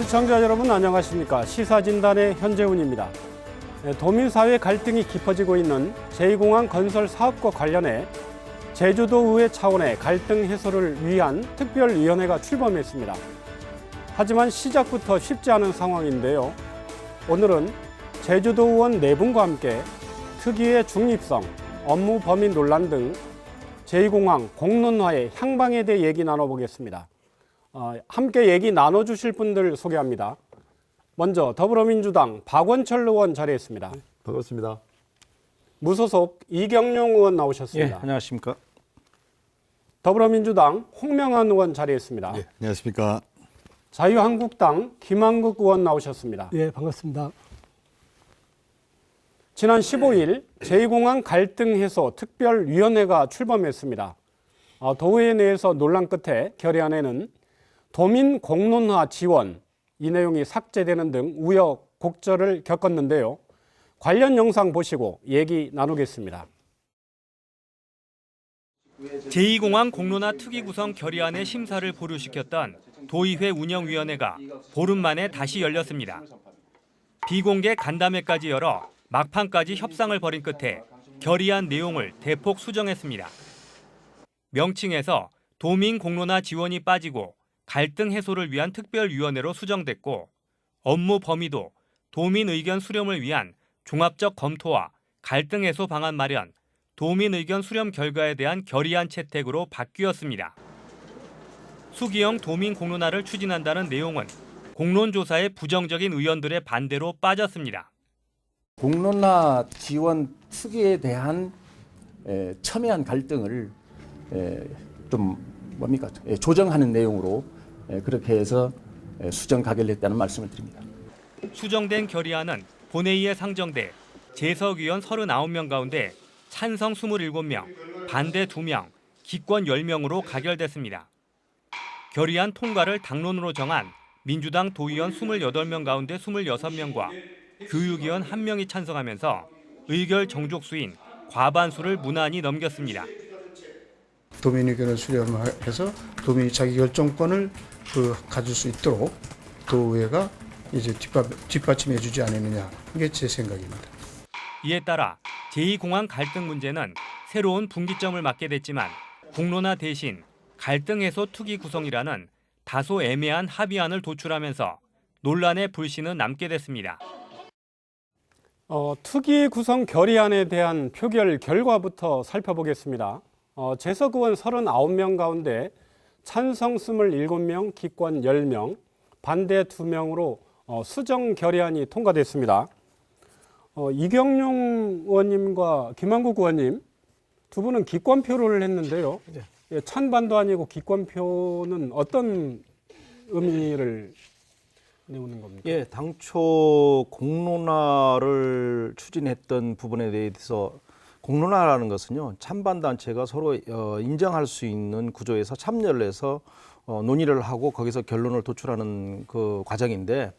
시청자 여러분 안녕하십니까. 시사진단의 현재훈입니다. 도민사회 갈등이 깊어지고 있는 제2공항 건설 사업과 관련해 제주도의회 차원의 갈등 해소를 위한 특별위원회가 출범했습니다. 하지만 시작부터 쉽지 않은 상황인데요. 오늘은 제주도의원 4분과 함께 특위의 중립성, 업무 범위 논란 등 제2공항 공론화의 향방에 대해 얘기 나눠보겠습니다. 함께 얘기 나눠주실 분들 소개합니다. 먼저 더불어민주당 박원철 의원 자리했습니다. 네, 반갑습니다. 무소속 이경용 의원 나오셨습니다. 예, 안녕하십니까. 더불어민주당 홍명한 의원 자리했습니다. 예, 안녕하십니까. 자유한국당 김한국 의원 나오셨습니다. 예, 반갑습니다. 지난 15일 제2공항 갈등 해소 특별위원회가 출범했습니다. 도의회 내에서 논란 끝에 결의안에는 도민 공론화 지원, 이 내용이 삭제되는 등 우여곡절을 겪었는데요. 관련 영상 보시고 얘기 나누겠습니다. 제2공항 공론화 특위 구성 결의안의 심사를 보류시켰던 도의회 운영위원회가 보름 만에 다시 열렸습니다. 비공개 간담회까지 열어 막판까지 협상을 벌인 끝에 결의안 내용을 대폭 수정했습니다. 명칭에서 도민 공론화 지원이 빠지고 갈등 해소를 위한 특별위원회로 수정됐고, 업무 범위도 도민 의견 수렴을 위한 종합적 검토와 갈등 해소 방안 마련, 도민 의견 수렴 결과에 대한 결의안 채택으로 바뀌었습니다. 수기형 도민 공론화를 추진한다는 내용은 공론조사에 부정적인 의원들의 반대로 빠졌습니다. 공론화 지원 특위에 대한 첨예한 갈등을 조정하는 내용으로 그렇게 해서 수정 가결을 했다는 말씀을 드립니다. 수정된 결의안은 본회의에 상정돼 재석위원 39명 가운데 찬성 27명, 반대 2명, 기권 10명으로 가결됐습니다. 결의안 통과를 당론으로 정한 민주당 도의원 28명 가운데 26명과 교육위원 1명이 찬성하면서 의결 정족수인 과반수를 무난히 넘겼습니다. 도민 의견을 수렴해서 도민이 자기 결정권을 가질 수 있도록 도의회가 이제 뒷받침해주지 않느냐, 이게 제 생각입니다. 이에 따라 제2공항 갈등 문제는 새로운 분기점을 맞게 됐지만 공론화 대신 갈등 해소 특위 구성이라는 다소 애매한 합의안을 도출하면서 논란의 불씨는 남게 됐습니다. 특위 구성 결의안에 대한 표결 결과부터 살펴보겠습니다. 재석 의원 39명 가운데 찬성 27명, 기권 10명, 반대 2명으로 수정 결의안이 통과됐습니다. 이경용 의원님과 김한국 의원님 두 분은 기권표를 했는데요. 네. 찬반도 아니고 기권표는 어떤 의미를 내오는 겁니까? 예, 당초 공론화를 추진했던 부분에 대해서 공론화라는 것은요, 찬반 단체가 서로 인정할 수 있는 구조에서 참여를 해서 논의를 하고 거기서 결론을 도출하는 그 과정인데,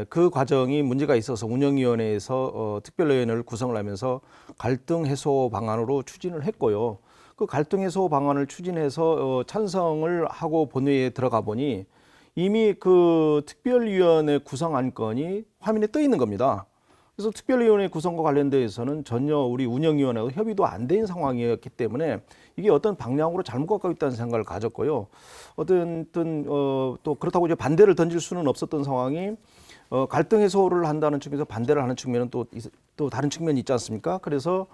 그 과정이 문제가 있어서 운영위원회에서 특별위원회를 구성을 하면서 갈등 해소 방안으로 추진을 했고요. 그 갈등 해소 방안을 추진해서 찬성을 하고 본회의에 들어가 보니 이미 그 특별위원회 구성 안건이 화면에 떠 있는 겁니다. 그래서 특별위원회 구성과 관련돼서는 전혀 우리 운영위원회와 협의도 안 된 상황이었기 때문에 이게 어떤 방향으로 잘못 가고 있다는 생각을 가졌고요. 또 그렇다고 이제 반대를 던질 수는 없었던 상황이 갈등 해소를 한다는 측면에서 반대를 하는 측면은 또 다른 측면이 있지 않습니까? 그래서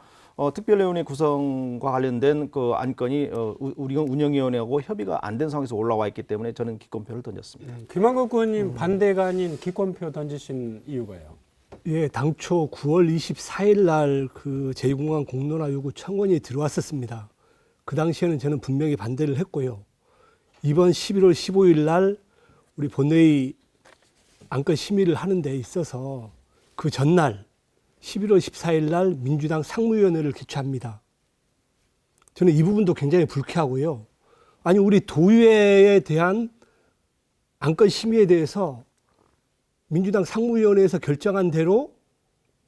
특별위원회 구성과 관련된 그 안건이 우리 운영위원회하고 협의가 안 된 상황에서 올라와 있기 때문에 저는 기권표를 던졌습니다. 김한국 의원님 반대가 아닌 기권표 던지신 이유가요? 예, 당초 9월 24일 날 그 제2공항 공론화 요구 청원이 들어왔었습니다. 그 당시에는 저는 분명히 반대를 했고요. 이번 11월 15일 날 우리 본회의 안건 심의를 하는 데 있어서 그 전날 11월 14일 날 민주당 상무위원회를 개최합니다. 저는 이 부분도 굉장히 불쾌하고요. 아니, 우리 도의회에 대한 안건 심의에 대해서 민주당 상무위원회에서 결정한 대로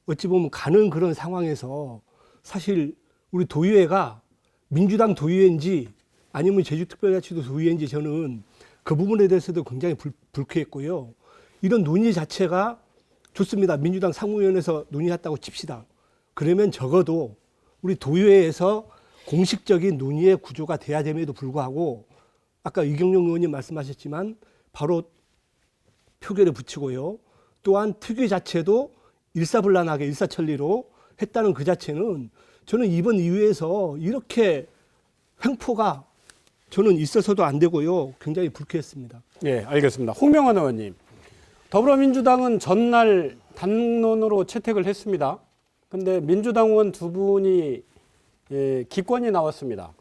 어찌 보면 가는 그런 상황에서 사실 우리 도의회가 민주당 도의회인지 아니면 제주특별자치도 도의회인지 저는 그 부분에 대해서도 굉장히 불쾌했고요. 이런 논의 자체가 좋습니다. 민주당 상무위원회에서 논의했다고 칩시다. 그러면 적어도 우리 도의회에서 공식적인 논의의 구조가 돼야 됨에도 불구하고 아까 이경영 의원님 말씀하셨지만 바로 표결에 붙이고요. 또한 특위 자체도 일사불란하게 일사천리로 했다는 그 자체는 저는 이번 이후에서 이렇게 횡포가 저는 있어서도 안 되고요. 굉장히 불쾌했습니다. 예, 알겠습니다. 홍명환 의원님. 더불어민주당은 전날 당론으로 채택을 했습니다. 근데 민주당 의원 두 분이 기권이 나왔습니다.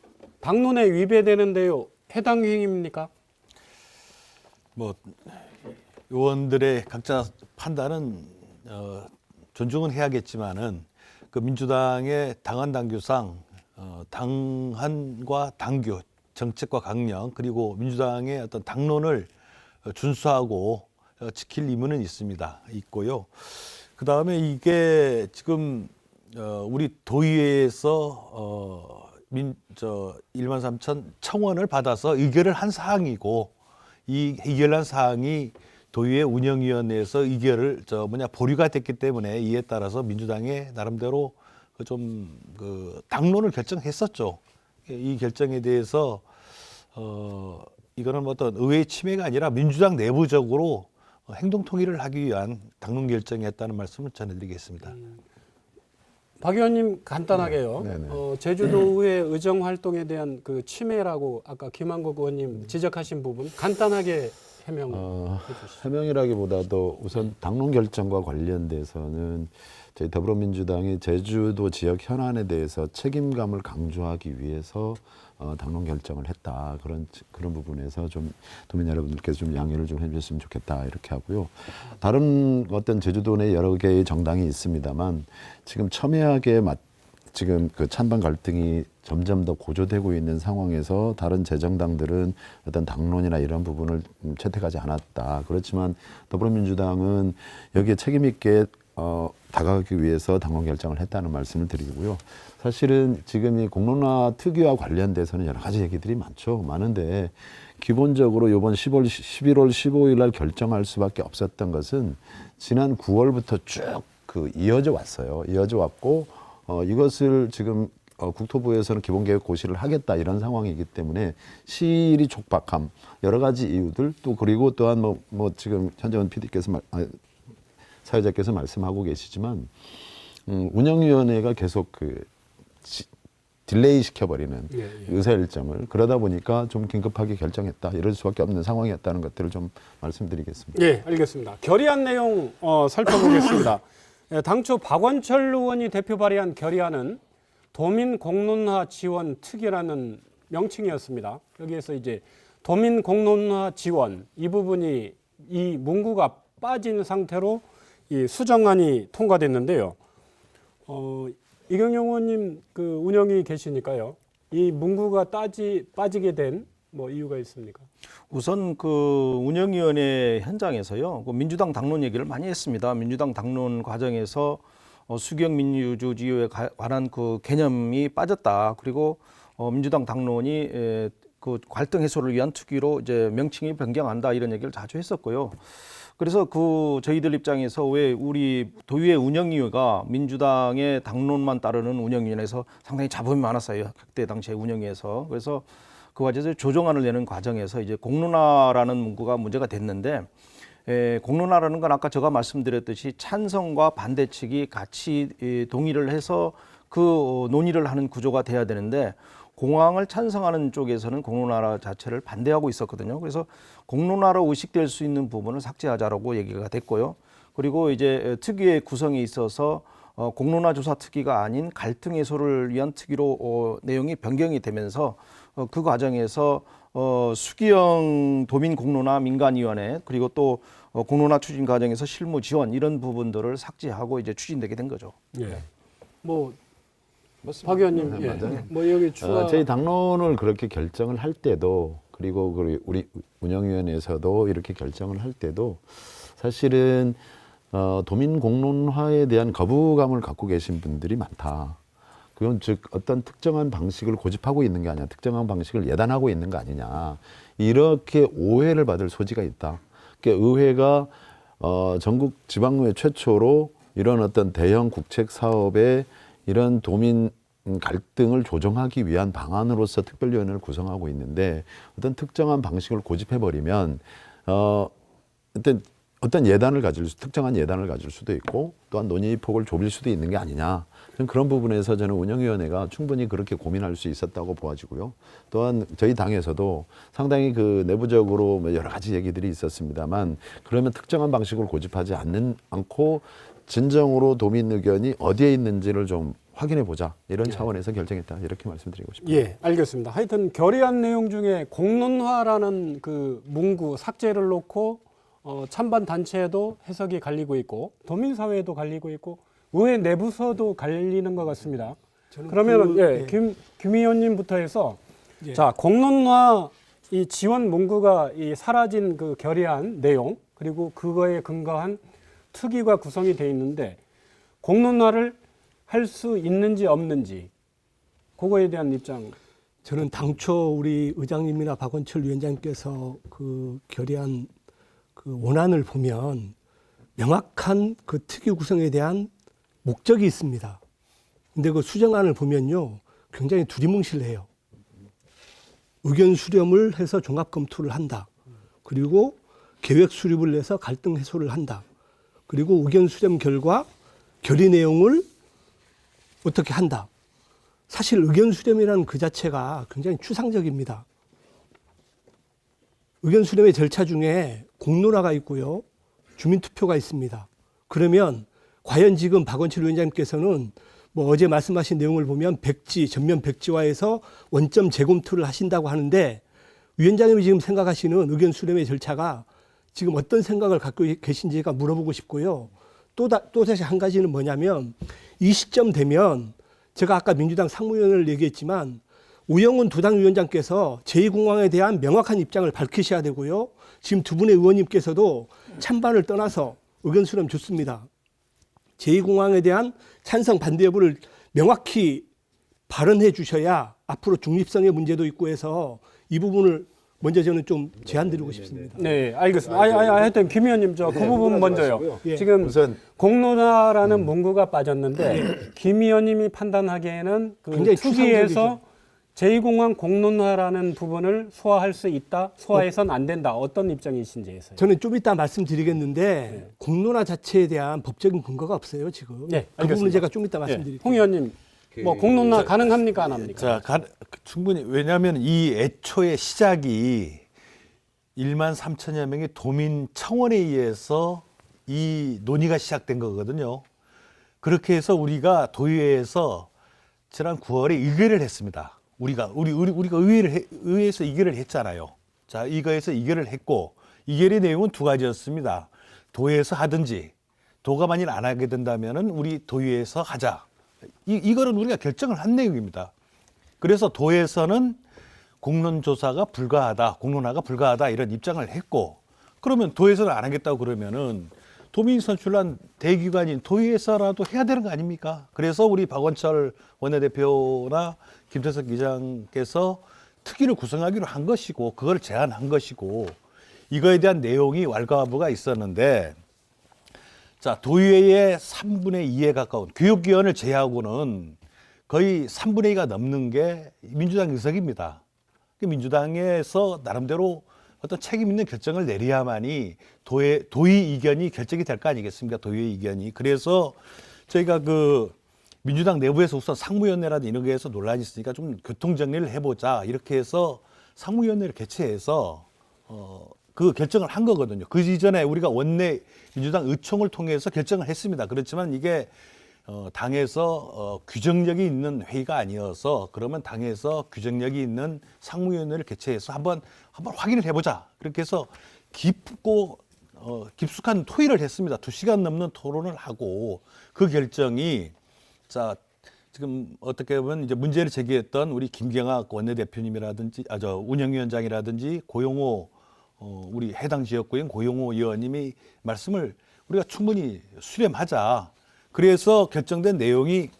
당론에 위배되는데요. 해당 행위입니까? 뭐 의원들의 각자 판단은 존중은 해야겠지만은 그 민주당의 당헌 당규상 당헌과 당규, 정책과 강령 그리고 민주당의 어떤 당론을 준수하고 지킬 의무는 있고요. 그 다음에 이게 지금 우리 도의회에서 1만 3천 청원을 받아서 의결을 한 사항이고 이 의결한 사항이 도의회 운영위원회에서 의결을 보류가 됐기 때문에 이에 따라서 민주당의 나름대로 그 당론을 결정했었죠. 이 결정에 대해서 이거는 어떤 의회 침해가 아니라 민주당 내부적으로 행동 통일을 하기 위한 당론 결정이었다는 말씀을 전해드리겠습니다. 박 의원님 간단하게요. 네네. 제주도의회 의정 활동에 대한 그 침해라고 아까 김한국 의원님 지적하신 부분 간단하게 해명해 주시죠. 해명이라기보다도 우선 당론 결정과 관련돼서는 저희 더불어민주당이 제주도 지역 현안에 대해서 책임감을 강조하기 위해서 당론 결정을 했다. 그런 부분에서 좀 도민 여러분들께서 좀 양해를 좀 해주셨으면 좋겠다 이렇게 하고요. 다른 어떤 제주도 내 여러 개의 정당이 있습니다만 지금 첨예하게 지금 그 찬반 갈등이 점점 더 고조되고 있는 상황에서 다른 재정당들은 어떤 당론이나 이런 부분을 채택하지 않았다. 그렇지만 더불어민주당은 여기에 책임 있게 다가가기 위해서 당론 결정을 했다는 말씀을 드리고요. 사실은 지금 이 공론화 특위와 관련돼서는 여러 가지 얘기들이 많은데 기본적으로 이번 11월 15일 날 결정할 수밖에 없었던 것은 지난 9월부터 쭉 이어져 왔어요. 이어져 왔고 이것을 지금 국토부에서는 기본계획 고시를 하겠다 이런 상황이기 때문에 시일이 촉박함 여러 가지 이유들 또 그리고 또한 뭐 지금 현재원 PD께서 사회자께서 말씀하고 계시지만 운영위원회가 계속 딜레이 시켜버리는 의사 일정을 그러다 보니까 좀 긴급하게 결정했다 이럴 수밖에 없는 상황이었다는 것들을 좀 말씀드리겠습니다. 예, 알겠습니다. 결의안 내용 살펴보겠습니다. 당초 박원철 의원이 대표 발의한 결의안은 도민 공론화 지원 특위라는 명칭이었습니다. 여기에서 이제 도민 공론화 지원 이 부분이 이 문구가 빠진 상태로 이 수정안이 통과됐는데요. 이경영 의원님 그 운영이 계시니까요. 이 문구가 빠지게 된 이유가 있습니까? 우선 그 운영위원회 현장에서요, 그 민주당 당론 얘기를 많이 했습니다. 민주당 당론 과정에서 수경 민주주의에 관한 그 개념이 빠졌다. 그리고 민주당 당론이 그 갈등 해소를 위한 특위로 이제 명칭이 변경한다 이런 얘기를 자주 했었고요. 그래서 저희들 입장에서 왜 우리 도의회 운영위가 민주당의 당론만 따르는 운영위원회에서 상당히 잡음이 많았어요. 그때 당시에 운영위에서. 그래서 그 과정에서 조정안을 내는 과정에서 이제 공론화라는 문구가 문제가 됐는데 공론화라는 건 아까 제가 말씀드렸듯이 찬성과 반대 측이 같이 동의를 해서 그 논의를 하는 구조가 돼야 되는데 공항을 찬성하는 쪽에서는 공론화 자체를 반대하고 있었거든요. 그래서 공론화로 의식될 수 있는 부분을 삭제하자라고 얘기가 됐고요. 그리고 이제 특위의 구성에 있어서 공론화 조사 특위가 아닌 갈등 해소를 위한 특위로 내용이 변경이 되면서 그 과정에서 수기형 도민 공론화 민간위원회 그리고 또 공론화 추진 과정에서 실무 지원 이런 부분들을 삭제하고 이제 추진되게 된 거죠. 예. 박 의원님, 네, 맞아요. 여기 추가 저희 당론을 그렇게 결정을 할 때도 그리고 우리 운영위원회에서도 이렇게 결정을 할 때도 사실은 도민 공론화에 대한 거부감을 갖고 계신 분들이 많다. 그건 즉 어떤 특정한 방식을 고집하고 있는 게 아니냐, 특정한 방식을 예단하고 있는 거 아니냐 이렇게 오해를 받을 소지가 있다. 그러니까 의회가 전국 지방의회 최초로 이런 어떤 대형 국책 사업에 이런 도민 갈등을 조정하기 위한 방안으로서 특별위원회를 구성하고 있는데 어떤 특정한 방식을 고집해 버리면 어떤 예단을 특정한 예단을 가질 수도 있고 또한 논의 폭을 좁일 수도 있는 게 아니냐. 그런 부분에서 저는 운영위원회가 충분히 그렇게 고민할 수 있었다고 보아지고요. 또한 저희 당에서도 상당히 그 내부적으로 여러 가지 얘기들이 있었습니다만 그러면 특정한 방식을 고집하지 않고 진정으로 도민 의견이 어디에 있는지를 좀 확인해 보자 이런 차원에서 결정했다 이렇게 말씀드리고 싶습니다. 예, 알겠습니다. 하여튼 결의안 내용 중에 공론화라는 그 문구 삭제를 놓고 찬반 단체에도 해석이 갈리고 있고 도민사회에도 갈리고 있고 의회 내부서도 갈리는 것 같습니다. 그러면 김 의원님부터 해서 자 공론화 이 지원 문구가 이 사라진 그 결의안 내용 그리고 그거에 근거한 특위가 구성이 돼 있는데 공론화를 할 수 있는지 없는지 그거에 대한 입장. 저는 당초 우리 의장님이나 박원철 위원장님께서 그 결의안 그 원안을 보면 명확한 그 특위 구성에 대한 목적이 있습니다. 근데 그 수정안을 보면요, 굉장히 두리뭉실해요. 의견 수렴을 해서 종합 검토를 한다. 그리고 계획 수립을 해서 갈등 해소를 한다. 그리고 의견 수렴 결과 결의 내용을 어떻게 한다. 사실 의견 수렴이라는 그 자체가 굉장히 추상적입니다. 의견 수렴의 절차 중에 공론화가 있고요. 주민투표가 있습니다. 그러면 과연 지금 박원철 위원장님께서는 뭐 어제 말씀하신 내용을 보면 전면 백지화해서 원점 재검토를 하신다고 하는데 위원장님이 지금 생각하시는 의견 수렴의 절차가 지금 어떤 생각을 갖고 계신지가 물어보고 싶고요. 또 다시 한 가지는 뭐냐면 이 시점 되면 제가 아까 민주당 상무위원을 얘기했지만 우영훈 도당위원장께서 제2공항에 대한 명확한 입장을 밝히셔야 되고요. 지금 두 분의 의원님께서도 찬반을 떠나서 의견 수렴 좋습니다. 제2공항에 대한 찬성 반대 여부를 명확히 발언해 주셔야 앞으로 중립성의 문제도 있고 해서 이 부분을 먼저 저는 좀 제안 드리고 싶습니다. 네, 알겠습니다. 하여튼 김 의원님 그 부분 먼저요. 예. 지금 우선 공론화라는 문구가 빠졌는데 김 의원님이 판단하기에는 그 굉장히 특위에서 제2공항 공론화라는 부분을 소화할 수 있다, 소화해서는 안 된다. 어떤 입장이신지 해서요. 저는 좀 이따 말씀드리겠는데 공론화 자체에 대한 법적인 근거가 없어요 지금. 네, 그 부분은 알겠습니다. 제가 좀 이따 말씀드릴게요. 홍 의원님, 뭐 공론화 가능합니까, 안 합니까? 충분히 왜냐하면 이 애초의 시작이 1만 3천여 명의 도민 청원에 의해서 이 논의가 시작된 거거든요. 그렇게 해서 우리가 도의회에서 지난 9월에 의결을 했습니다. 우리가 의회에서 의결을 했잖아요. 자, 이거에서 의결을 했고 의결의 내용은 두 가지였습니다. 도의회에서 하든지 도가 만일 안 하게 된다면은 우리 도의회에서 하자. 이거는 우리가 결정을 한 내용입니다. 그래서 도에서는 공론조사가 불가하다, 공론화가 불가하다 이런 입장을 했고 그러면 도에서는 안 하겠다고 그러면은 도민이 선출한 대기관인 도의회에서라도 해야 되는 거 아닙니까? 그래서 우리 박원철 원내대표나 김태석 기장께서 특위를 구성하기로 한 것이고 그걸 제안한 것이고 이거에 대한 내용이 왈가왈부가 있었는데 자, 도의회의 3분의 2에 가까운 교육위원을 제외하고는 거의 3분의 2가 넘는 게 민주당 의석입니다. 민주당에서 나름대로 어떤 책임 있는 결정을 내려야만이 도의 이견이 결정이 될 거 아니겠습니까? 도의회 이견이. 그래서 저희가 그 민주당 내부에서 우선 상무위원회라든 이런 거에서 논란이 있으니까 좀 교통정리를 해보자. 이렇게 해서 상무위원회를 개최해서 그 결정을 한 거거든요. 그 이전에 우리가 원내 민주당 의총을 통해서 결정을 했습니다. 그렇지만 이게 당에서 규정력이 있는 회의가 아니어서 그러면 당에서 규정력이 있는 상무위원회를 개최해서 한번 확인을 해보자. 그렇게 해서 깊숙한 토의를 했습니다. 2시간 넘는 토론을 하고 그 결정이 자 지금 어떻게 보면 이제 문제를 제기했던 우리 김경학 원내대표님이라든지 운영위원장이라든지 고용호 우리 해당 지역구인 고용호 의원님이 말씀을 우리가 충분히 수렴하자. 그래서 결정된 내용이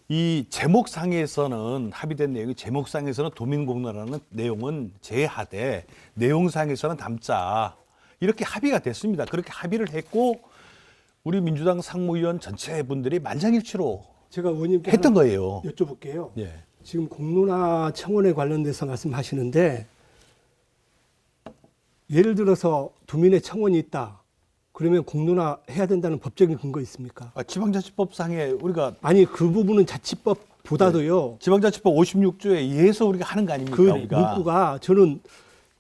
이 제목상에서는 합의된 내용이 제목상에서는 도민공론화라는 내용은 제하되 내용상에서는 담자. 이렇게 합의가 됐습니다. 그렇게 합의를 했고 우리 민주당 상무위원 전체 분들이 만장일치로 제가 의원님께 했던 하나 거예요. 여쭤볼게요. 예. 지금 공론화 청원에 관련돼서 말씀하시는데 예를 들어서 도민의 청원이 있다. 그러면 공론화 해야 된다는 법적인 근거 있습니까? 지방자치법상에 우리가 아니 그 부분은 자치법보다도요. 지방자치법 56조에 의해서 우리가 하는 거 아닙니까? 그 우리가. 문구가 저는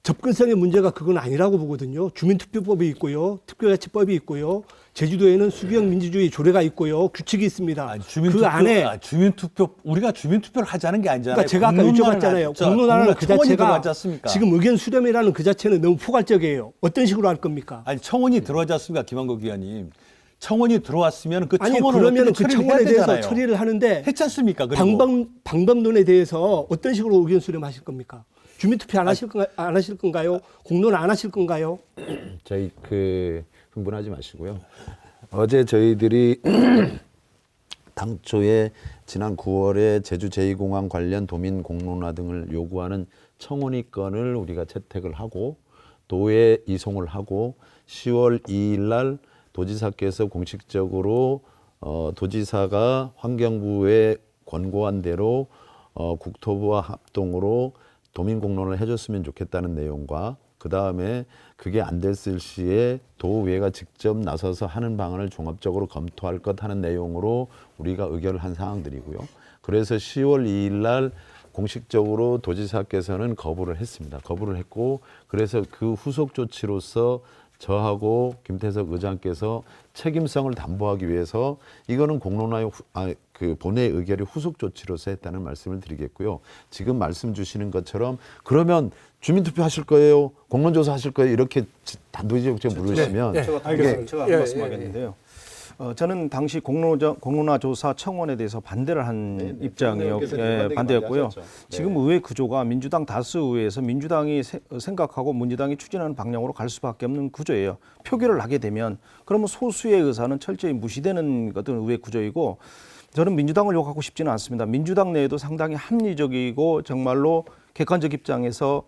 접근성의 문제가 그건 아니라고 보거든요. 주민투표법이 있고요. 특별자치법이 있고요. 제주도에는 수비형 민주주의 조례가 있고요. 규칙이 있습니다. 아니, 그 안에 주민투표 우리가 주민투표를 하자는 게 아니잖아요. 그러니까 제가 아까 여쭤봤잖아요. 공론화는 그 청원이 자체가 들어가지 않습니까? 지금 의견 수렴이라는 그 자체는 너무 포괄적이에요. 어떤 식으로 할 겁니까? 아니 청원이 들어가지 않습니까, 김한국 의원님? 청원이 들어왔으면 그 아니 청원을 그러면 어떻게 그 처리를 청원에 해야 대해서 되잖아요. 처리를 하는데 했지 않습니까? 그리고 방법론에 대해서 어떤 식으로 의견 수렴하실 겁니까? 주민투표 안 하실 건가요? 공론화 안 하실 건가요? 저희 흥분하지 마시고요. 어제 저희들이 당초에 지난 9월에 제주 제2공항 관련 도민 공론화 등을 요구하는 청원의건을 우리가 채택을 하고 도에 이송을 하고 10월 2일 날 도지사께서 공식적으로 도지사가 환경부에 권고한 대로 국토부와 합동으로 도민 공론을 해줬으면 좋겠다는 내용과 그 다음에 그게 안 됐을 시에 도의회가 직접 나서서 하는 방안을 종합적으로 검토할 것 하는 내용으로 우리가 의결을 한 사항들이고요. 그래서 10월 2일 날 공식적으로 도지사께서는 거부를 했습니다. 거부를 했고 그래서 그 후속 조치로서 저하고 김태석 의장께서 책임성을 담보하기 위해서 이거는 공론화의 본회의 의결이 후속 조치로서 했다는 말씀을 드리겠고요. 지금 말씀 주시는 것처럼 그러면 주민투표 하실 거예요? 공론조사 하실 거예요? 이렇게 단도직입적으로 물으시면 제가 한 말씀 하겠는데요. 저는 당시 공론화 조사 청원에 대해서 반대를 한 반대였고요. 지금 의회 구조가 민주당 다수 의회에서 민주당이 생각하고 민주당이 추진하는 방향으로 갈 수밖에 없는 구조예요. 표결을 하게 되면 그러면 소수의 의사는 철저히 무시되는 어떤 의회 구조이고 저는 민주당을 욕하고 싶지는 않습니다. 민주당 내에도 상당히 합리적이고 정말로 객관적 입장에서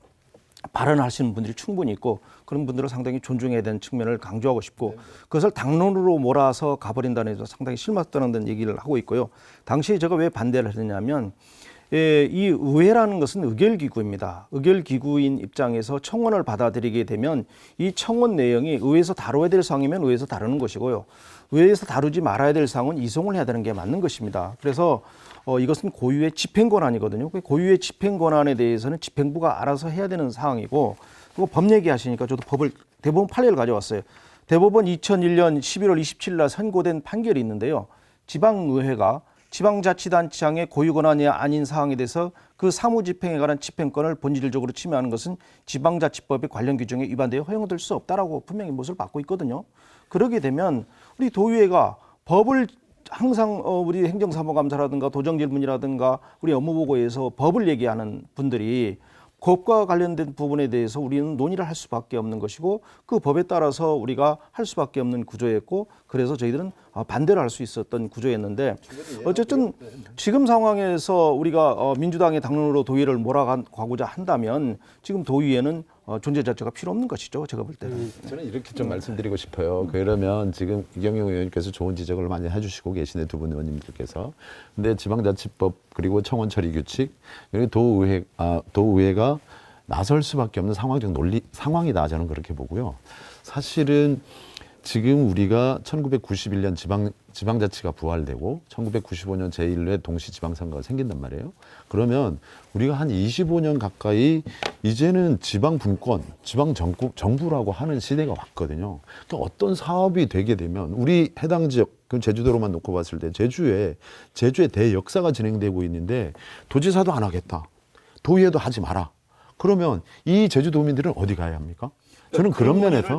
발언하시는 분들이 충분히 있고 그런 분들을 상당히 존중해야 되는 측면을 강조하고 싶고 그것을 당론으로 몰아서 가버린다는 데서 상당히 실망스러운 얘기를 하고 있고요. 당시에 제가 왜 반대를 했냐면 이 의회라는 것은 의결기구입니다. 의결기구인 입장에서 청원을 받아들이게 되면 이 청원 내용이 의회에서 다뤄야 될 사항이면 의회에서 다루는 것이고요. 의회에서 다루지 말아야 될 사항은 이송을 해야 되는 게 맞는 것입니다. 그래서 이것은 고유의 집행권한이거든요. 고유의 집행권한에 대해서는 집행부가 알아서 해야 되는 사항이고 그리고 법 얘기하시니까 저도 대법원 판례를 가져왔어요. 대법원 2001년 11월 27일 날 선고된 판결이 있는데요. 지방의회가 지방자치단체장의 고유권한이 아닌 사항에 대해서 그 사무집행에 관한 집행권을 본질적으로 침해하는 것은 지방자치법의 관련 규정에 위반되어 허용될 수 없다라고 분명히 못을 받고 있거든요. 그러게 되면 우리 도의회가 법을 항상 우리 행정사무감사라든가 도정질문이라든가 우리 업무보고에서 법을 얘기하는 분들이 법과 관련된 부분에 대해서 우리는 논의를 할 수밖에 없는 것이고 그 법에 따라서 우리가 할 수밖에 없는 구조였고 그래서 저희들은 반대를 할 수 있었던 구조였는데 어쨌든 지금 상황에서 우리가 민주당의 당론으로 도의회를 몰아가고자 한다면 지금 도의회는 존재 자체가 필요 없는 것이죠. 제가 볼 때는. 저는 이렇게 좀 말씀드리고 싶어요. 그러면 지금 이경영 의원님께서 좋은 지적을 많이 해주시고 계시네, 두 분 의원님들께서. 근데 지방자치법 그리고 청원 처리 규칙 그리고 도의회가 나설 수밖에 없는 상황적 상황이다. 저는 그렇게 보고요. 사실은 지금 우리가 1991년 지방자치가 부활되고 1995년 제1회 동시지방선거가 생긴단 말이에요. 그러면 우리가 한 25년 가까이 이제는 지방분권, 지방정부라고 하는 시대가 왔거든요. 그러니까 어떤 사업이 되게 되면 우리 해당 지역, 그럼 제주도로만 놓고 봤을 때 제주에 대역사가 진행되고 있는데 도지사도 안 하겠다. 도의회도 하지 마라. 그러면 이 제주도민들은 어디 가야 합니까? 저는 그런 면에서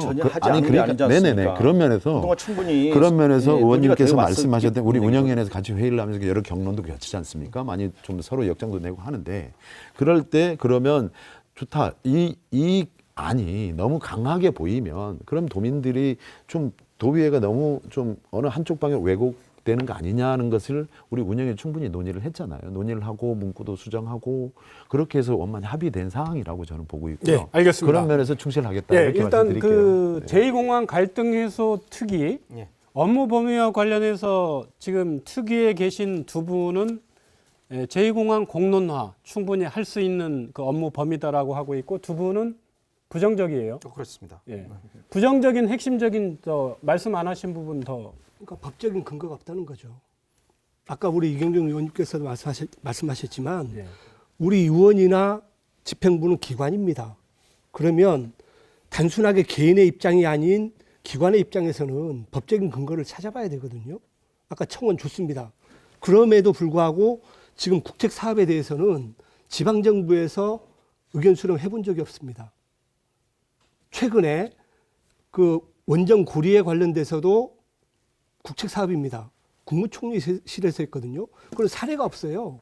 그런 면에서 충분히 그런 면에서 예, 의원님께서 말씀하셨던 우리 운영위원회에서 같이 회의를 하면서 여러 경론도 겹치지 않습니까? 많이 좀 서로 역정도 내고 하는데 그럴 때 그러면 좋다. 이 안이 너무 강하게 보이면 그럼 도민들이 좀 도의회가 너무 좀 어느 한쪽 방향 왜곡 부족되는 거 아니냐는 것을 우리 운영에 충분히 논의를 했잖아요. 논의를 하고 문구도 수정하고 그렇게 해서 원만히 합의된 사항이라고 저는 보고 있고요. 네, 알겠습니다. 그런 면에서 충실하겠다 예, 이렇게 일단 말씀드릴게요. 그 네. 제2공항 갈등 해소 특위 예. 업무 범위와 관련해서 지금 특위에 계신 두 분은 제2공항 공론화 충분히 할 수 있는 그 업무 범위다라고 하고 있고 두 분은 부정적이에요. 그렇습니다. 예. 부정적인 핵심적인 더 말씀 안 하신 부분 더 그러니까 법적인 근거가 없다는 거죠. 아까 우리 이경정 의원님께서도 말씀하셨지만 예. 우리 의원이나 집행부는 기관입니다. 그러면 단순하게 개인의 입장이 아닌 기관의 입장에서는 법적인 근거를 찾아봐야 되거든요. 아까 청원 좋습니다. 그럼에도 불구하고 지금 국책 사업에 대해서는 지방정부에서 의견 수렴해 본 적이 없습니다. 최근에 그 원전 고리에 관련돼서도 국책 사업입니다. 국무총리실에서 했거든요. 그런 사례가 없어요.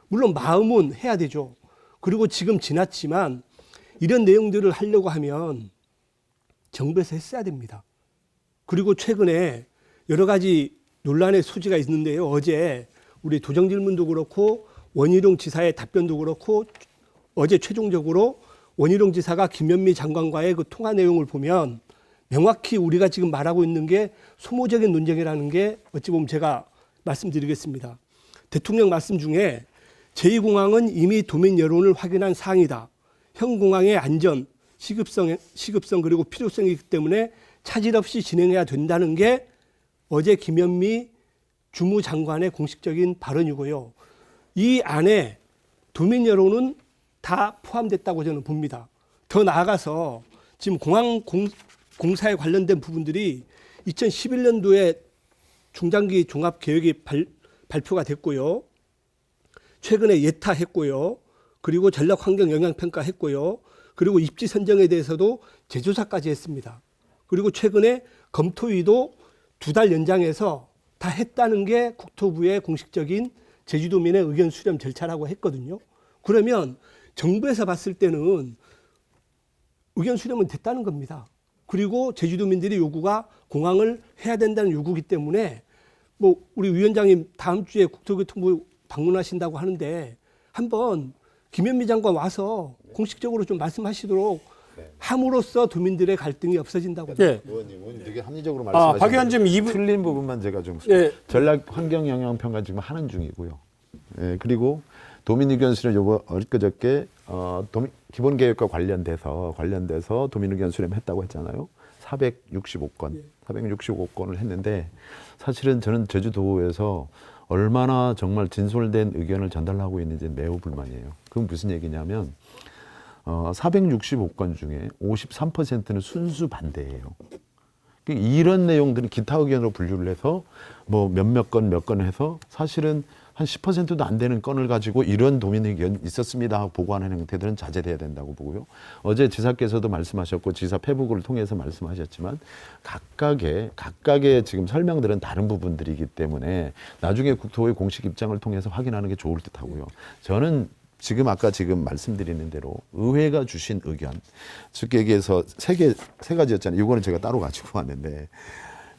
물론 마음은 해야 되죠. 그리고 지금 지났지만 이런 내용들을 하려고 하면 정부에서 했어야 됩니다. 그리고 최근에 여러 가지 논란의 소지가 있는데요. 어제 우리 도정 질문도 그렇고 원희룡 지사의 답변도 그렇고 어제 최종적으로 원희룡 지사가 김현미 장관과의 그 통화 내용을 보면 명확히 우리가 지금 말하고 있는 게 소모적인 논쟁이라는 게 어찌 보면 제가 말씀드리겠습니다. 대통령 말씀 중에 제2공항은 이미 도민 여론을 확인한 사항이다. 현 공항의 안전, 시급성 그리고 필요성이기 때문에 차질 없이 진행해야 된다는 게 어제 김현미 주무장관의 공식적인 발언이고요. 이 안에 도민 여론은 다 포함됐다고 저는 봅니다. 더 나아가서 지금 공항 공사에 관련된 부분들이 2011년도에 중장기 종합계획이 발표가 됐고요. 최근에 예타했고요. 그리고 전략환경영향평가 했고요. 그리고 입지 선정에 대해서도 재조사까지 했습니다. 그리고 최근에 검토위도 2달 연장해서 다 했다는 게 국토부의 공식적인 제주도민의 의견 수렴 절차라고 했거든요. 그러면 정부에서 봤을 때는 의견 수렴은 됐다는 겁니다. 그리고 제주도민들의 요구가 공항을 해야 된다는 요구이기 때문에 뭐 우리 위원장님 다음 주에 국토교통부 방문하신다고 하는데 한번 김현미 장관 와서 공식적으로 좀 말씀하시도록 함으로써 도민들의 갈등이 없어진다고. 예. 의원님 되게 합리적으로 박 말씀하시는데 의원님 이분 틀린 부분만 제가 좀 예. 전략 환경 영향 평가 지금 하는 중이고요. 예, 그리고 도민 의견 수렴 요거 엊그저께 기본 계획과 관련돼서 도민 의견 수렴했다고 했잖아요. 465건을 했는데 사실은 저는 제주도에서 얼마나 정말 진솔된 의견을 전달하고 있는지 매우 불만이에요. 그건 무슨 얘기냐면 465건 중에 53%는 순수 반대예요. 이런 내용들은 기타 의견으로 분류를 해서 뭐 몇몇 건 해서 사실은 한 10%도 안 되는 건을 가지고 이런 도민 의견 있었습니다 하고 보고하는 형태들은 자제돼야 된다고 보고요. 어제 지사께서도 말씀하셨고 지사 페북을 통해서 말씀하셨지만 각각의 지금 설명들은 다른 부분들이기 때문에 나중에 국토부의 공식 입장을 통해서 확인하는 게 좋을 듯하고요. 저는 지금 말씀드리는 대로 의회가 주신 의견, 쉽게 얘기해서 세 가지였잖아요. 이거는 제가 따로 가지고 왔는데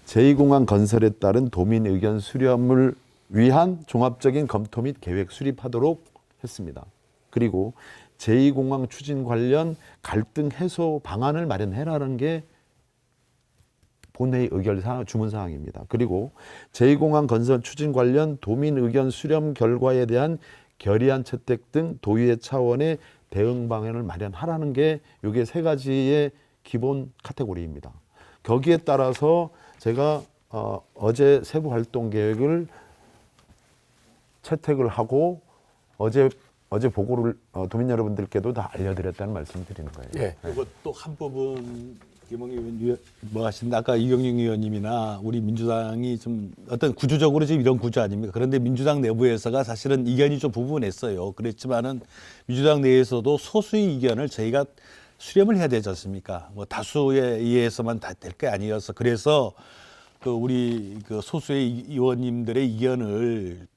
제2공항 건설에 따른 도민 의견 수렴을 위한 종합적인 검토 및 계획 수립하도록 했습니다. 그리고 제2공항 추진 관련 갈등 해소 방안을 마련해라는 게 본회의 의결 주문 사항입니다. 그리고 제2공항 건설 추진 관련 도민 의견 수렴 결과에 대한 결의안 채택 등 도의회 차원의 대응 방안을 마련하라는 게 이게 세 가지의 기본 카테고리입니다. 거기에 따라서 제가 어제 세부 활동 계획을 채택을 하고 어제 보고를 도민 여러분들께도 다 알려드렸다는 말씀을 드리는 거예요. 예. 그리고 또 한 부분 김홍희 의원 뭐 하신다 아까 이경영 의원님이나 우리 민주당이 좀 어떤 구조적으로 지금 이런 구조 아닙니까? 그런데 민주당 내부에서가 사실은 이견이 좀 부분했어요. 그랬지만은 민주당 내에서도 소수의 이견을 저희가 수렴을 해야 되지 않습니까? 뭐 다수에 의해서만 다 될 게 아니어서 그래서 그 우리 그 소수의 의원님들의 이견을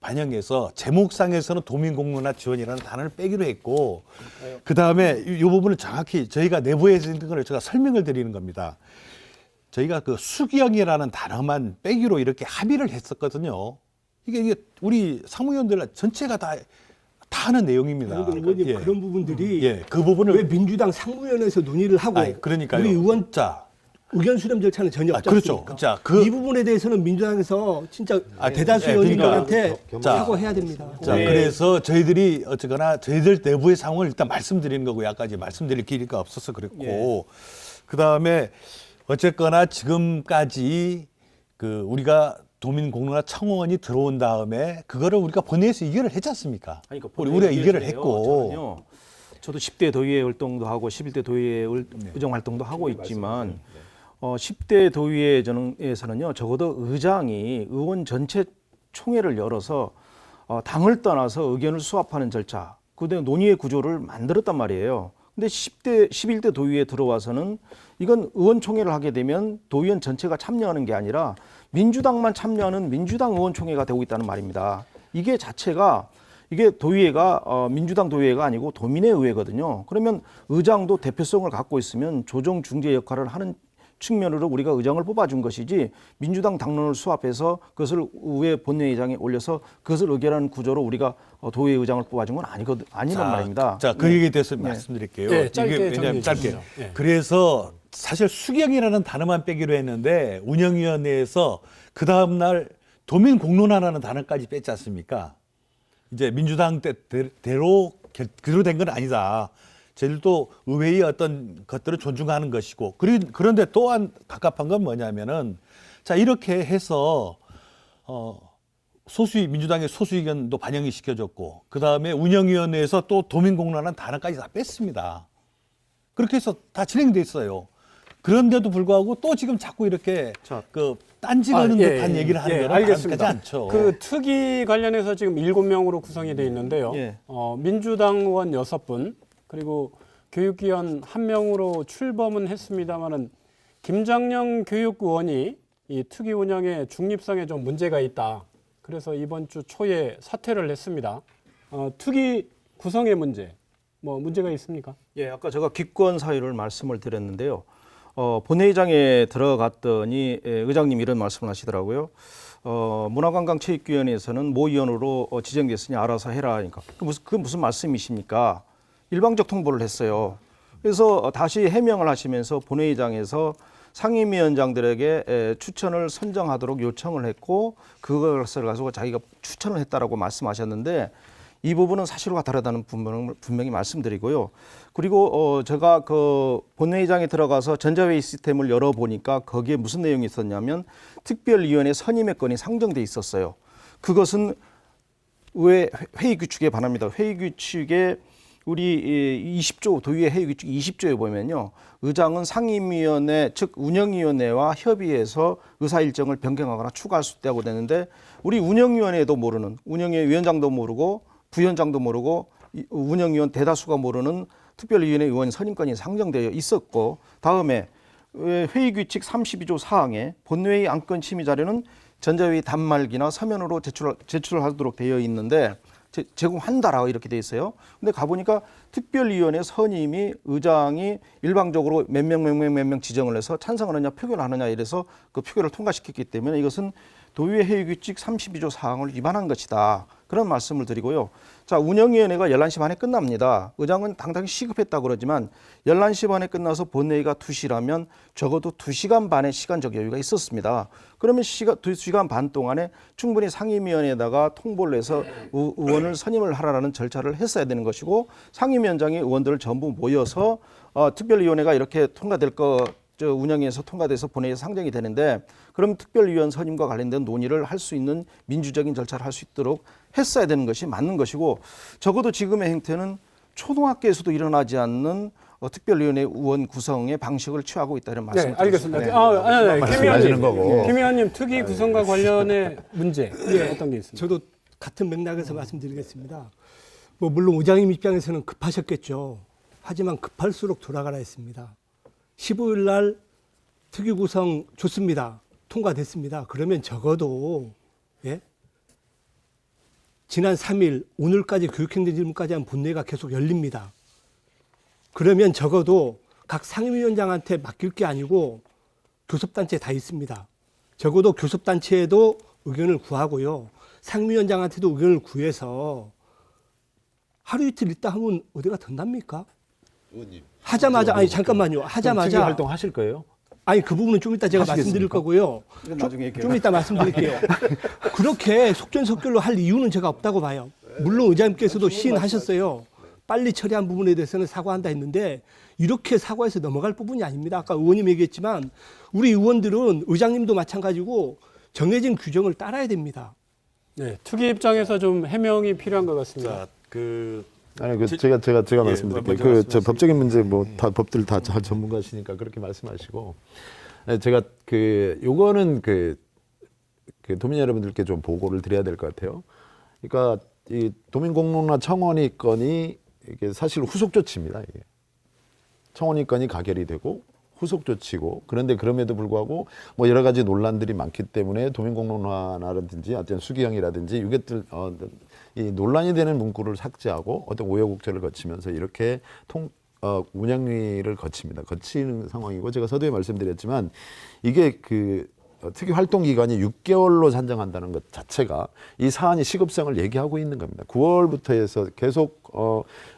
반영해서 제목상에서는 도민공론화 지원이라는 단어를 빼기로 했고 그다음에 이 부분을 정확히 저희가 내부에 있는 걸 제가 설명을 드리는 겁니다. 저희가 그 수기형이라는 단어만 빼기로 이렇게 합의를 했었거든요. 이게 우리 사무위원들 전체가 다 하는 내용입니다. 그런데 의원님 예. 그런 부분들이 예, 그 부분을 왜 민주당 상무위원회에서 논의를 하고 아니, 그러니까요. 우리 의원 자, 의견 수렴 절차는 전혀 없지 그렇죠. 않습니까? 자, 이 부분에 대해서는 민주당에서 진짜 대다수 예, 의원님들한테 자, 사과해야 됩니다. 자, 그래서 저희들이 어쨌거나 저희들 내부의 상황을 일단 말씀드리는 거고 약까지 말씀드릴 기회가 없어서 그랬고 그다음에 어쨌거나 지금까지 그 우리가 도민 공론화 청원이 들어온 다음에 그거를 우리가 본회의에서 의결을 했지 않습니까? 아니, 그러니까 우리가 의결을 본회의에서요. 했고 저는요, 저도 10대 도의회 활동도 하고 11대 도의회 의정 활동도 하고 있지만 10대 도의회에서는요 적어도 의장이 의원 전체 총회를 열어서 당을 떠나서 의견을 수합하는 절차, 그다음에 논의의 구조를 만들었단 말이에요. 근데 11대 도의회에 들어와서는 이건 의원총회를 하게 되면 도의원 전체가 참여하는 게 아니라 민주당만 참여하는 민주당 의원총회가 되고 있다는 말입니다. 이게 자체가 이게 도의회가 민주당 도의회가 아니고 도민의 의회거든요. 그러면 의장도 대표성을 갖고 있으면 조정 중재 역할을 하는 측면으로 우리가 의장을 뽑아준 것이지 민주당 당론을 수합해서 그것을 의회 본회의장에 올려서 그것을 의결하는 구조로 우리가 도의회 의장을 뽑아준 건 아니란 말입니다. 자, 그 얘기에 대해서 말씀드릴게요. 네, 짧게 이게 왜냐하면 정리해 짧게. 주시죠. 네. 그래서 사실 수경이라는 단어만 빼기로 했는데 운영위원회에서 그 다음 날 도민 공론화라는 단어까지 뺐지 않습니까? 이제 민주당 대로 그대로 된 건 아니다. 저희들도 의회의 어떤 것들을 존중하는 것이고 그런데 또한 갑갑한 건 뭐냐면은 자 이렇게 해서 민주당의 소수 의견도 반영이 시켜줬고 그 다음에 운영위원회에서 또 도민공론화라는 단어까지 다 뺐습니다. 그렇게 해서 다 진행돼 있어요. 그런데도 불구하고 또 지금 자꾸 이렇게 그 딴지 거는 듯한 얘기를 하는 거는 알겠습니다. 바람직하지 않죠. 그 특위 관련해서 지금 7명으로 구성이 되어 있는데요. 예. 민주당 의원 6분 그리고 교육위원 1명으로 출범은 했습니다마는 김장영 교육의원이 이 특위 운영의 중립성에 좀 문제가 있다. 그래서 이번 주 초에 사퇴를 했습니다. 특위 구성의 문제, 뭐 문제가 있습니까? 예, 아까 제가 기권 사유를 말씀을 드렸는데요. 본회의장에 들어갔더니 의장님 이런 말씀을 하시더라고요. 문화관광체육위원회에서는 모 위원으로 지정됐으니 알아서 해라. 그러니까 그게 무슨 말씀이십니까? 일방적 통보를 했어요. 그래서 다시 해명을 하시면서 본회의장에서 상임위원장들에게 추천을 선정하도록 요청을 했고 그것을 가지고 자기가 추천을 했다라고 말씀하셨는데 이 부분은 사실과 다르다는 분명히 말씀드리고요. 그리고 제가 그 본회의장에 들어가서 전자회의 시스템을 열어보니까 거기에 무슨 내용이 있었냐면 특별위원회 선임의 건이 상정돼 있었어요. 그것은 왜 회의 규칙에 반합니다. 회의 규칙에 우리 20조 도의회 회의 규칙 20조에 보면요. 의장은 상임위원회 즉 운영위원회와 협의해서 의사 일정을 변경하거나 추가할 수 있다고 되는데 우리 운영위원회도 모르는 운영위원회 위원장도 모르고 부위원장도 모르고 운영위원 대다수가 모르는 특별위원회 의원 선임권이 상정되어 있었고 다음에 회의 규칙 32조 4항에 본회의 안건 심의 자료는 전자회의 단말기나 서면으로 제출하도록 되어 있는데 제공한다라고 이렇게 돼 있어요. 근데 가보니까 특별위원회 선임이 의장이 일방적으로 몇 명 지정을 해서 찬성을 하느냐 표결을 하느냐 이래서 그 표결을 통과시켰기 때문에 이것은 도의회 회의 규칙 32조 4항을 위반한 것이다. 그런 말씀을 드리고요. 자, 운영위원회가 11시 반에 끝납니다. 의장은 당당히 시급했다고 그러지만 11시 반에 끝나서 본회의가 2시라면 적어도 2시간 반의 시간적 여유가 있었습니다. 그러면 2시간 반 동안에 충분히 상임위원회에다가 통보를 해서 의원을 선임을 하라는 절차를 했어야 되는 것이고 상임위원장이 의원들을 전부 모여서 특별위원회가 이렇게 통과될 운영위에서 통과돼서 본회의에 상정이 되는데 그럼 특별위원 선임과 관련된 논의를 할 수 있는 민주적인 절차를 할 수 있도록 했어야 되는 것이 맞는 것이고 적어도 지금의 행태는 초등학교에서도 일어나지 않는 특별위원회 의원 구성의 방식을 취하고 있다는 말씀을 네, 알겠습니다. 말씀하시는 거고. 김 의원님 특위 구성과 관련의 문제 어떤 게 있습니까? 저도 같은 맥락에서 말씀드리겠습니다. 뭐 물론 의장님 입장에서는 급하셨겠죠. 하지만 급할수록 돌아가라 했습니다. 15일 날 특위 구성 좋습니다. 통과됐습니다. 그러면 적어도 지난 3일 오늘까지 교육행정질문까지 한 본회의가 계속 열립니다. 그러면 적어도 각 상임위원장한테 맡길 게 아니고 교섭단체 다 있습니다. 적어도 교섭단체에도 의견을 구하고요. 상임위원장한테도 의견을 구해서 하루 이틀 있다 하면 어디가 든답니까? 하자마자 아니 잠깐만요. 특위 하자마자 활동 하실 거예요? 아니 그 부분은 좀 이따 제가 하시겠습니까? 말씀드릴 거고요. 좀 이따 말씀드릴게요. 그렇게 속전속결로 할 이유는 제가 없다고 봐요. 물론 의장님께서도 시인하셨어요. 빨리 처리한 부분에 대해서는 사과한다 했는데 이렇게 사과해서 넘어갈 부분이 아닙니다. 아까 의원님 얘기했지만 우리 의원들은 의장님도 마찬가지고 정해진 규정을 따라야 됩니다. 네, 특위 입장에서 좀 해명이 필요한 것 같습니다. 아니 그 제가 말씀드릴게요. 먼저 그 말씀하시죠. 저 법적인 문제 뭐 다 법들 다 잘 전문가시니까 그렇게 말씀하시고 네, 제가 그 요거는 그 도민 여러분들께 좀 보고를 드려야 될 것 같아요. 그러니까 이 도민공론화 청원이 건이 이게 사실 후속 조치입니다. 이게 청원이 건이 가결이 되고 후속 조치고 그런데 그럼에도 불구하고 뭐 여러 가지 논란들이 많기 때문에 도민공론화라든지 어떤 수기형이라든지 이것들 이 논란이 되는 문구를 삭제하고 어떤 우여곡절을 거치면서 이렇게 운영위를 거치는 상황이고 제가 서두에 말씀드렸지만 이게 그 특히 활동 기간이 6개월로 산정한다는 것 자체가 이 사안이 시급성을 얘기하고 있는 겁니다. 9월부터 해서 계속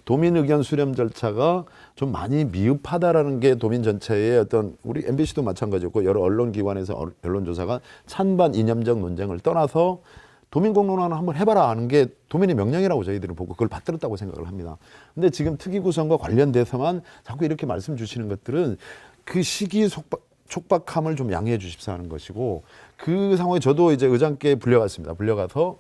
도민 의견 수렴 절차가 좀 많이 미흡하다라는 게 도민 전체의 어떤 우리 MBC도 마찬가지였고 여러 언론 기관에서 언론조사가 찬반 이념적 논쟁을 떠나서 도민 공론화는 한번 해봐라 하는 게 도민의 명령이라고 저희들은 보고 그걸 받들었다고 생각을 합니다. 근데 지금 특위 구성과 관련돼서만 자꾸 이렇게 말씀 주시는 것들은 그 시기 촉박함을 좀 양해해 주십사 하는 것이고 그 상황에 저도 이제 의장께 불려갔습니다. 불려가서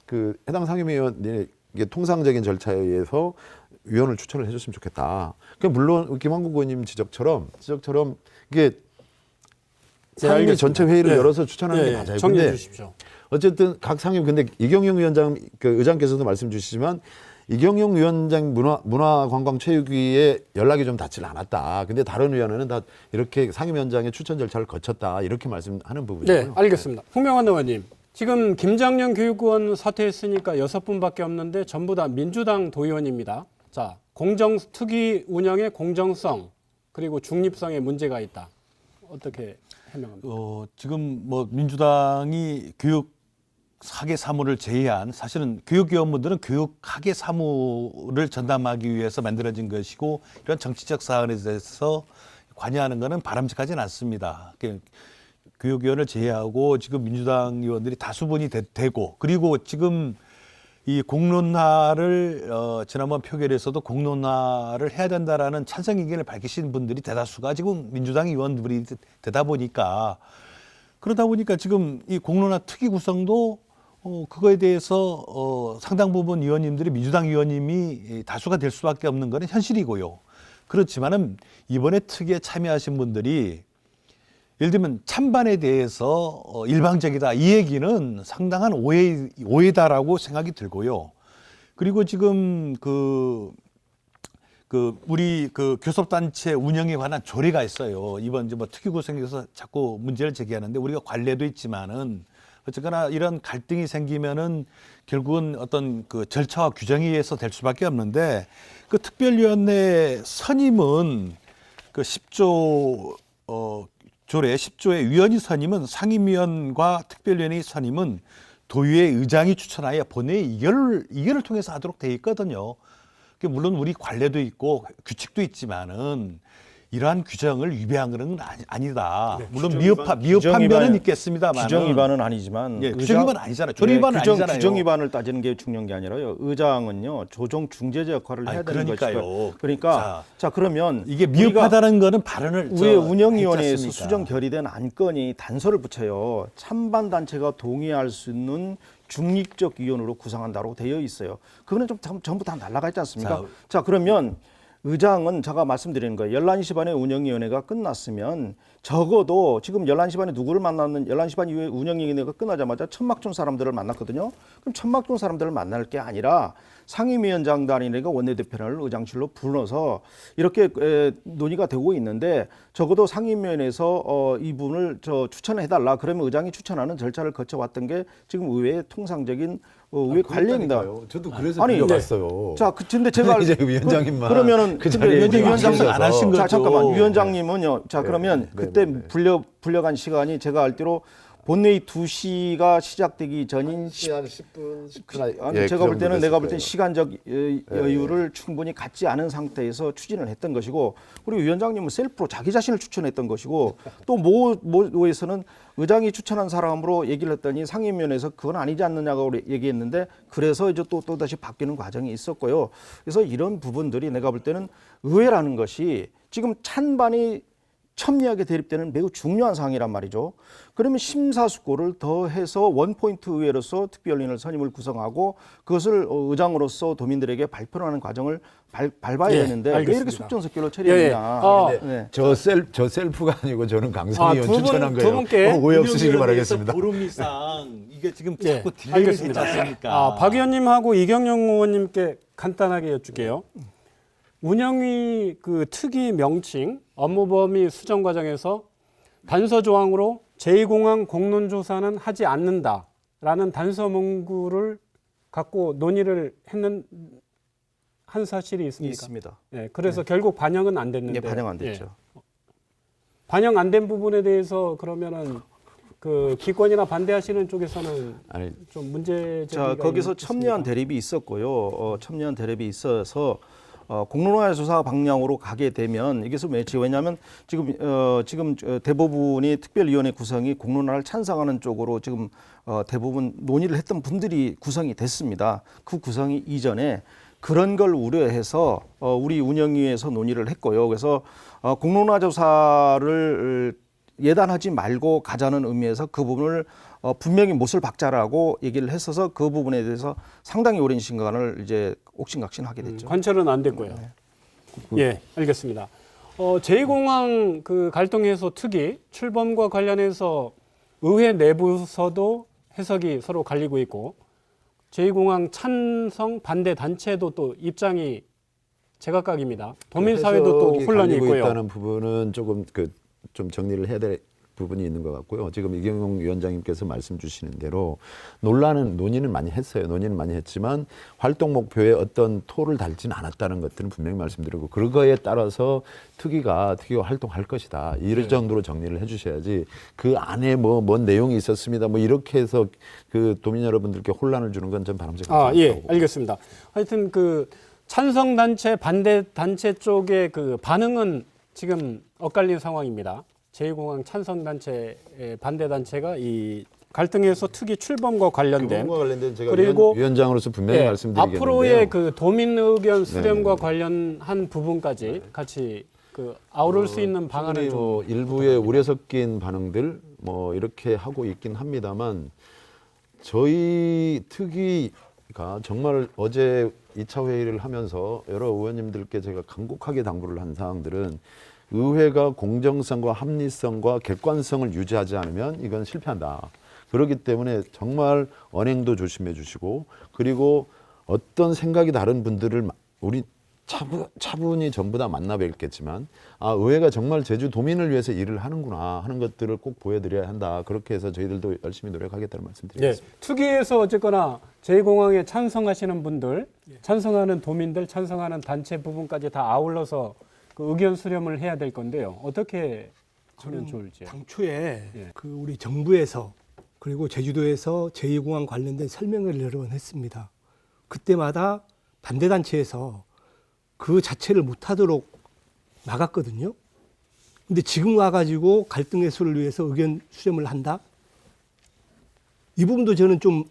그 해당 상임위원이 통상적인 절차에 의해서 위원을 추천을 해줬으면 좋겠다. 물론 김한국 의원님 지적처럼 이게 상임위 전체 회의를 열어서 추천하는 게 맞아요. 정리해 근데 주십시오. 어쨌든 각 상임 근데 이경영 위원장 그 의장께서도 말씀 주시지만 이경영 위원장 문화관광체육위에 연락이 좀 닿질 않았다. 근데 다른 위원회는 다 이렇게 상임위원장의 추천 절차를 거쳤다. 이렇게 말씀하는 부분이고요. 네, 알겠습니다. 홍명환 의원님, 지금 김장년 교육의원 사퇴했으니까 6분밖에 없는데 전부 다 민주당 도의원입니다. 자, 특위 운영의 공정성 그리고 중립성에 문제가 있다. 어떻게 해명합니까? 지금 뭐 민주당이 교육학예 사무를 제의한 사실은 교육위원분들은 교육학예 사무를 전담하기 위해서 만들어진 것이고 이런 정치적 사안에 대해서 관여하는 것은 바람직하지는 않습니다. 교육위원을 제외하고 지금 민주당 의원들이 다수분이 되고 그리고 지금 이 공론화를 지난번 표결에서도 공론화를 해야 된다라는 찬성 의견을 밝히신 분들이 대다수가 지금 민주당 의원들이 되다 보니까 그러다 보니까 지금 이 공론화 특위 구성도 그거에 대해서 상당 부분 의원님들이 민주당 의원님이 다수가 될 수밖에 없는 것은 현실이고요. 그렇지만은 이번에 특위에 참여하신 분들이 예를 들면 찬반에 대해서 일방적이다 이 얘기는 상당한 오해다라고 생각이 들고요. 그리고 지금 우리 교섭단체 운영에 관한 조례가 있어요. 이번 이제 뭐 특위 구성에서 자꾸 문제를 제기하는데 우리가 관례도 있지만은 어쨌거나 이런 갈등이 생기면은 결국은 어떤 그 절차와 규정에 의해서 될 수밖에 없는데 그 특별위원회 선임은 그 10조 조례 10조의 위원이 선임은 상임위원과 특별위원회 선임은 도의회 의장이 추천하여 본회의 의결을 통해서 하도록 되어 있거든요. 물론 우리 관례도 있고 규칙도 있지만은 이러한 규정을 위배한 것은 아니다. 네, 물론 미흡한 면은 있겠습니다만 규정 위반은 아니지만 규정 위반은 아니잖아요. 조례 위반은 아니잖아요. 규정 위반을 따지는 게 중요한 게 아니라요. 의장은요 조정 중재자 역할을 해야 되는 것이죠. 그러니까 자 그러면 이게 미흡하다는 거는 발언을 우리 운영위원회에서 수정 결의된 안건이 단서를 붙여요. 찬반 단체가 동의할 수 있는 중립적 위원으로 구성한다고 되어 있어요. 그거는 좀 전부 다 날아가 있지 않습니까? 자 그러면 의장은 제가 말씀드리는 거예요. 11시 반에 운영위원회가 끝났으면 적어도 지금 11시 반에 누구를 만났는 11시 반 이후에 운영위원회가 끝나자마자 천막촌 사람들을 만났거든요. 그럼 천막촌 사람들을 만날 게 아니라 상임위원장단이니까 원내대표를 의장실로 불러서 이렇게 논의가 되고 있는데 적어도 상임위원회에서 이 부분을 추천해달라. 그러면 의장이 추천하는 절차를 거쳐왔던 게 지금 의회의 통상적인 의회 관례입니다. 저도 그래서 불려봤어요. 자, 근데 제가 이제 위원장님만 그러면은 그 자리에 위원장님 안 하신 거죠. 자, 잠깐만 위원장님은요. 자, 그러면 네. 그때 네네네. 불려간 시간이 제가 알기로 본회의 2시가 시작되기 전인 한 10분, 10분 아니, 제가 볼 때는 내가 볼 때는 시간적 여유를 충분히 갖지 않은 상태에서 추진을 했던 것이고, 그리고 위원장님은 셀프로 자기 자신을 추천했던 것이고, 또 모에서는 의장이 추천한 사람으로 얘기를 했더니 상임위원회에서 그건 아니지 않느냐고 얘기했는데, 그래서 이제 또 다시 바뀌는 과정이 있었고요. 그래서 이런 부분들이 내가 볼 때는 의회라는 것이 지금 찬반이 첨예하게 대립되는 매우 중요한 사항이란 말이죠. 그러면 심사숙고를 더해서 원포인트 의회로서 특별위원을 선임을 구성하고 그것을 의장으로서 도민들에게 발표를 하는 과정을 밟아야 예, 되는데 왜 알겠습니다. 이렇게 속전속결로 처리했느냐. 예. 저 셀프가 아니고 저는 강성희 의원 두 분- 추천한 두 거예요. 분께 오해 없으시길 바라겠습니다. 보름 이상 이게 지금 예, 자꾸 딜레이가 되지 알겠습니다. 않습니까? 박 의원님하고 이경영 의원님께 간단하게 여쭐게요. 운영위 그 특위 명칭 업무 범위 수정 과정에서 단서 조항으로 제2공항 공론조사는 하지 않는다라는 단서 문구를 갖고 논의를 한 사실이 있습니까? 있습니다. 예, 그래서 결국 반영은 안 됐는데. 예, 반영 안 됐죠. 예. 반영 안 된 부분에 대해서 그러면은 그 기권이나 반대하시는 쪽에서는 아니, 좀 문제 자, 제기가 거기서 있습니까? 첨예한 대립이 있었고요. 첨예한 대립이 있어서 공론화 조사 방향으로 가게 되면 이게 왜냐하면 지금 대부분이 특별위원회 구성이 공론화를 찬성하는 쪽으로 지금 대부분 논의를 했던 분들이 구성이 됐습니다. 그 구성이 이전에 그런 걸 우려해서 우리 운영위에서 논의를 했고요. 그래서 공론화 조사를 예단하지 말고 가자는 의미에서 그 부분을 분명히 못을 박자라고 얘기를 했어서 그 부분에 대해서 상당히 오랜 시간을 이제 옥신각신하게 됐죠. 관철은 안 됐고요. 예, 알겠습니다. 제2공항 그 갈등 해소 특위 출범과 관련해서 의회 내부서도 해석이 서로 갈리고 있고 제2공항 찬성 반대 단체도 또 입장이 제각각입니다. 도민사회도 또 해석이 혼란이 갈리고 있고요. 있다는 부분은 조금 좀 정리를 해야 될 부분이 있는 것 같고요. 지금 이경영 위원장님께서 말씀 주시는 대로 논의는 많이 했어요. 논의는 많이 했지만 활동 목표에 어떤 토를 달지는 않았다는 것들은 분명히 말씀드리고 그거에 따라서 특위가 활동할 것이다. 이럴 정도로 정리를 해주셔야지 그 안에 뭔 내용이 있었습니다. 뭐 이렇게 해서 그 도민 여러분들께 혼란을 주는 건 전 바람직하지 예, 않다고. 알겠습니다. 하여튼 그 찬성 단체 반대 단체 쪽의 그 반응은 지금 엇갈린 상황입니다. 제2공항 찬성 단체 반대 단체가 이 갈등에서 특위 출범과 관련된 그분과 관련된 제가 그리고 위원장으로서 분명히 예, 말씀드리겠는데요. 앞으로의 그 도민 의견 수렴과 네네. 관련한 부분까지 같이 그 아우를 수 있는 방안을 좀 뭐 일부의 우려 섞인 반응들 뭐 이렇게 하고 있긴 합니다만 저희 특위가 정말 어제 2차 회의를 하면서 여러 의원님들께 제가 간곡하게 당부를 한 사항들은 의회가 공정성과 합리성과 객관성을 유지하지 않으면 이건 실패한다. 그렇기 때문에 정말 언행도 조심해 주시고 그리고 어떤 생각이 다른 분들을 우리 차분히 전부 다 만나 뵙겠지만 의회가 정말 제주 도민을 위해서 일을 하는구나 하는 것들을 꼭 보여드려야 한다. 그렇게 해서 저희들도 열심히 노력하겠다는 말씀 예, 드리겠습니다. 특위에서 어쨌거나 제2공항에 찬성하시는 분들, 찬성하는 도민들, 찬성하는 단체 부분까지 다 아울러서 그 의견 수렴을 해야 될 건데요. 어떻게 하면 좋을지. 당초에 예. 그 우리 정부에서 그리고 제주도에서 제2공항 관련된 설명회를 여러 번 했습니다. 그때마다 반대 단체에서 그 자체를 못하도록 막았거든요. 근데 지금 와가지고 갈등 해소를 위해서 의견 수렴을 한다? 이 부분도 저는 좀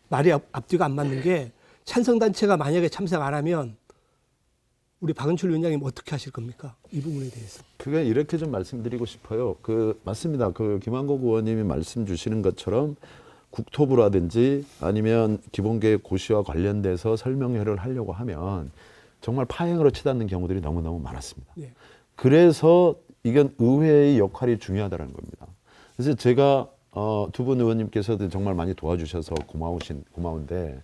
말이 앞뒤가 안 맞는 게 찬성 단체가 만약에 참석 안 하면 우리 박은출 위원장님 어떻게 하실 겁니까? 이 부분에 대해서. 그게 이렇게 좀 말씀드리고 싶어요. 맞습니다. 김한국 의원님이 말씀 주시는 것처럼 국토부라든지 아니면 기본계획 고시와 관련돼서 설명회를 하려고 하면 정말 파행으로 치닫는 경우들이 너무너무 많았습니다. 예. 그래서 이건 의회의 역할이 중요하다는 겁니다. 그래서 제가 두 분 의원님께서도 정말 많이 도와주셔서 고마운데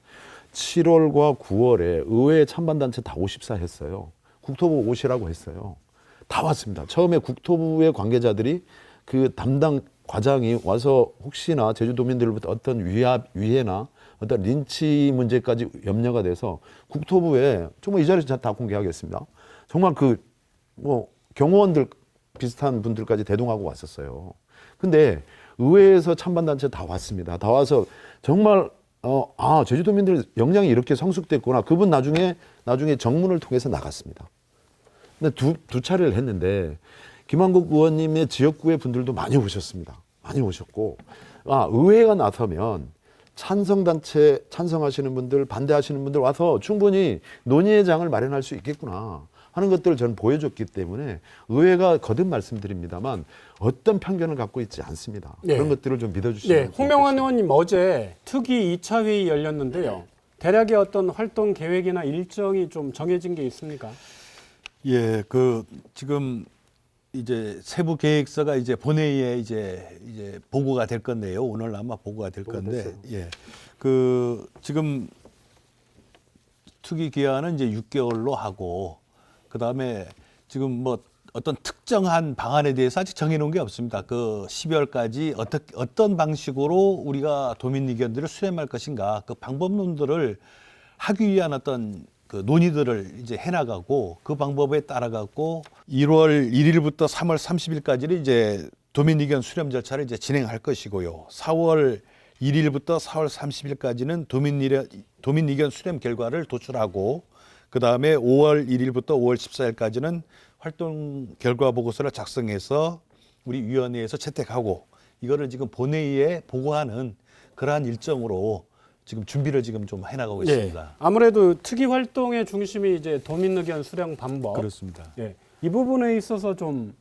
7월과 9월에 의회 찬반단체 다 54 했어요. 국토부 오시라고 했어요. 다 왔습니다. 처음에 국토부의 관계자들이 그 담당 과장이 와서 혹시나 제주도민들로부터 어떤 위해나 어떤 린치 문제까지 염려가 돼서 국토부에 정말 이 자리에서 다 공개하겠습니다. 정말 경호원들 비슷한 분들까지 대동하고 왔었어요. 근데 의회에서 찬반단체 다 왔습니다. 다 와서 정말 제주도민들 역량이 이렇게 성숙됐구나. 그분 나중에 정문을 통해서 나갔습니다. 근데 두 차례를 했는데 김한국 의원님의 지역구의 분들도 많이 오셨습니다. 많이 오셨고 의회가 나서면 찬성단체 찬성하시는 분들 반대하시는 분들 와서 충분히 논의의 장을 마련할 수 있겠구나 하는 것들을 저는 보여줬기 때문에 의회가 거듭 말씀드립니다만 어떤 편견을 갖고 있지 않습니다. 네. 그런 것들을 좀 믿어주시면 네, 홍명환 좋겠습니다. 의원님 어제 특위 2차 회의 열렸는데요. 대략의 어떤 활동 계획이나 일정이 좀 정해진 게 있습니까? 예, 지금 이제 세부 계획서가 이제 본회의에 이제 보고가 될 건데요. 오늘 아마 보고가 될 건데, 예, 지금 투기 기한은 이제 6개월로 하고, 그 다음에 지금 뭐 어떤 특정한 방안에 대해서 아직 정해놓은 게 없습니다. 12월까지 어떤 방식으로 우리가 도민 의견들을 수렴할 것인가, 그 방법론들을 하기 위한 어떤 논의들을 이제 해나가고 그 방법에 따라갖고 1월 1일부터 3월 30일까지는 이제 도민 의견 수렴 절차를 이제 진행할 것이고요. 4월 1일부터 4월 30일까지는 도민 의견 수렴 결과를 도출하고 그 다음에 5월 1일부터 5월 14일까지는 활동 결과 보고서를 작성해서 우리 위원회에서 채택하고 이거를 지금 본회의에 보고하는 그러한 일정으로 지금 준비를 지금 좀 해나가고 있습니다. 예, 아무래도 특위 활동의 중심이 이제 도민 의견 수렴 방법. 그렇습니다. 예, 이 부분에 있어서 좀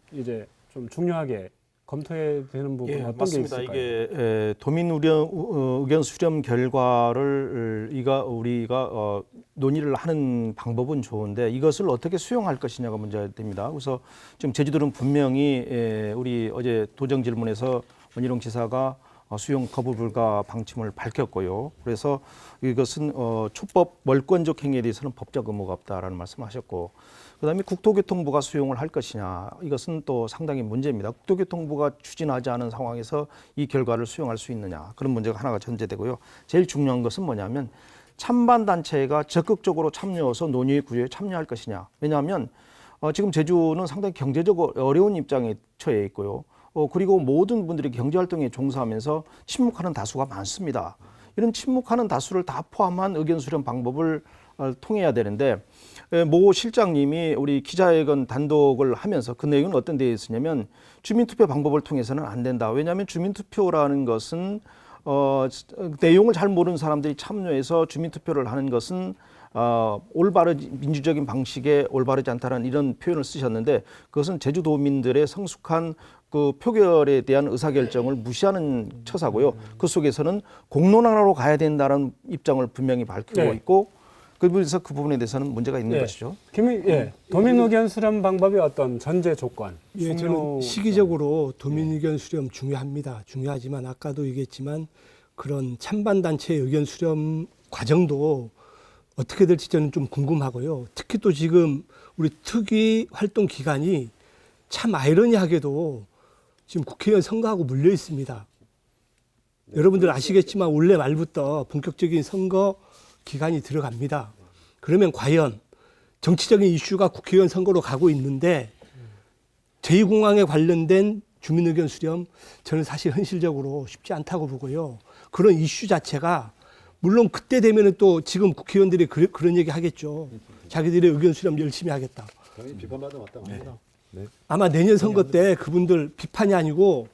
중요하게 검토해야 되는 부분 어떤 맞습니다. 게 있을까요? 이게 도민 의견 수렴 결과를 우리가 논의를 하는 방법은 좋은데 이것을 어떻게 수용할 것이냐가 문제가 됩니다. 그래서 지금 제주도는 분명히 우리 어제 도정 질문에서 원희룡 지사가 수용 거부 불가 방침을 밝혔고요. 그래서 이것은 초법 멀권적 행위에 대해서는 법적 의무가 없다라는 말씀하셨고, 그다음에 국토교통부가 수용을 할 것이냐 이것은 또 상당히 문제입니다. 국토교통부가 추진하지 않은 상황에서 이 결과를 수용할 수 있느냐 그런 문제가 하나가 전제되고요. 제일 중요한 것은 뭐냐면 찬반 단체가 적극적으로 참여해서 논의 구조에 참여할 것이냐. 왜냐하면 지금 제주는 상당히 경제적으로 어려운 입장에 처해 있고요. 그리고 모든 분들이 경제활동에 종사하면서 침묵하는 다수가 많습니다. 이런 침묵하는 다수를 다 포함한 의견 수렴 방법을 통해야 되는데 모 실장님이 우리 기자회견 단독을 하면서 그 내용은 어떤 데에 있었냐면 주민투표 방법을 통해서는 안 된다. 왜냐하면 주민투표라는 것은 내용을 잘 모르는 사람들이 참여해서 주민투표를 하는 것은 민주적인 방식에 올바르지 않다는 이런 표현을 쓰셨는데 그것은 제주도민들의 성숙한 그 표결에 대한 의사결정을 무시하는 처사고요. 그 속에서는 공론화로 가야 된다는 입장을 분명히 밝히고 네. 있고 그래서 그 부분에 대해서는 문제가 있는 것이죠. 도민 의견 수렴 방법의 어떤 전제 조건. 예, 저는 시기적으로 도민 의견 수렴 중요합니다. 중요하지만 아까도 얘기했지만 그런 찬반 단체의 의견 수렴 과정도 어떻게 될지 저는 좀 궁금하고요. 특히 또 지금 우리 특위 활동 기간이 참 아이러니하게도 지금 국회의원 선거하고 물려 있습니다. 여러분들 아시겠지만 올해 말부터 본격적인 선거 기간이 들어갑니다. 그러면 과연 정치적인 이슈가 국회의원 선거로 가고 있는데 제2공항에 관련된 주민의견 수렴 저는 사실 현실적으로 쉽지 않다고 보고요. 그런 이슈 자체가 물론 그때 되면은 또 지금 국회의원들이 그런 얘기 하겠죠. 자기들의 의견 수렴 열심히 하겠다. 비판받아 마땅합니다. 네. 아마 내년 선거 때 그분들 비판이 아니고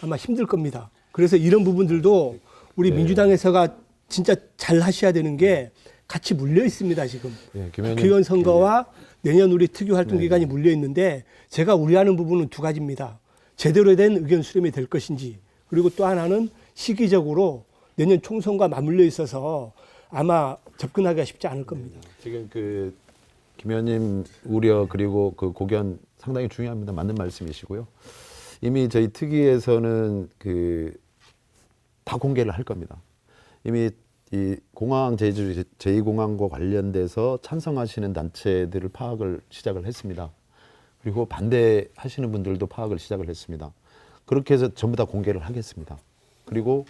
아마 힘들 겁니다. 그래서 이런 부분들도 우리 민주당에서가 진짜 잘 하셔야 되는 게 같이 물려 있습니다, 지금. 네, 국회의원 선거와 내년 우리 특위 활동 기간이 물려 있는데 제가 우려하는 부분은 두 가지입니다. 제대로 된 의견 수렴이 될 것인지 그리고 또 하나는 시기적으로 내년 총선과 맞물려 있어서 아마 접근하기가 쉽지 않을 겁니다. 지금 김 의원님 우려 그리고 그 고견 상당히 중요합니다. 맞는 말씀이시고요. 이미 저희 특위에서는 다 공개를 할 겁니다. 이미 이 공항 제주 제2공항과 관련돼서 찬성하시는 단체들을 파악을 시작을 했습니다. 그리고 반대하시는 분들도 파악을 시작을 했습니다. 그렇게 해서 전부 다 공개를 하겠습니다. 그리고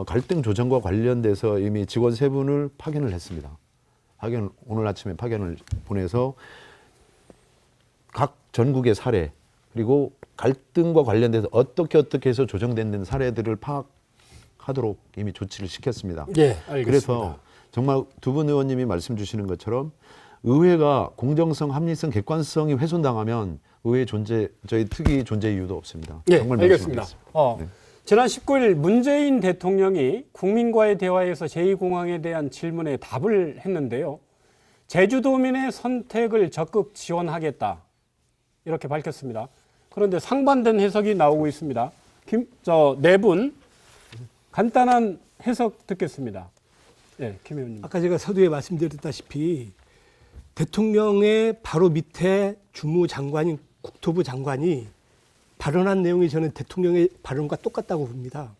갈등 조정과 관련돼서 이미 직원 3분을 파견을 했습니다. 오늘 아침에 파견을 보내서 각 전국의 사례 그리고 갈등과 관련돼서 어떻게 해서 조정된 사례들을 파악하도록 이미 조치를 시켰습니다. 예, 알겠습니다. 그래서 정말 두 분 의원님이 말씀 주시는 것처럼 의회가 공정성, 합리성, 객관성이 훼손당하면 의회 존재, 저희 특위 존재 이유도 없습니다. 예, 정말 알겠습니다. 명심하겠습니다. 네. 지난 19일 문재인 대통령이 국민과의 대화에서 제2공항에 대한 질문에 답을 했는데요. 제주도민의 선택을 적극 지원하겠다 이렇게 밝혔습니다. 그런데 상반된 해석이 나오고 있습니다. 네 분 간단한 해석 듣겠습니다. 네, 김 의원님. 아까 제가 서두에 말씀드렸다시피 대통령의 바로 밑에 주무장관인 국토부 장관이 발언한 내용이 저는 대통령의 발언과 똑같다고 봅니다.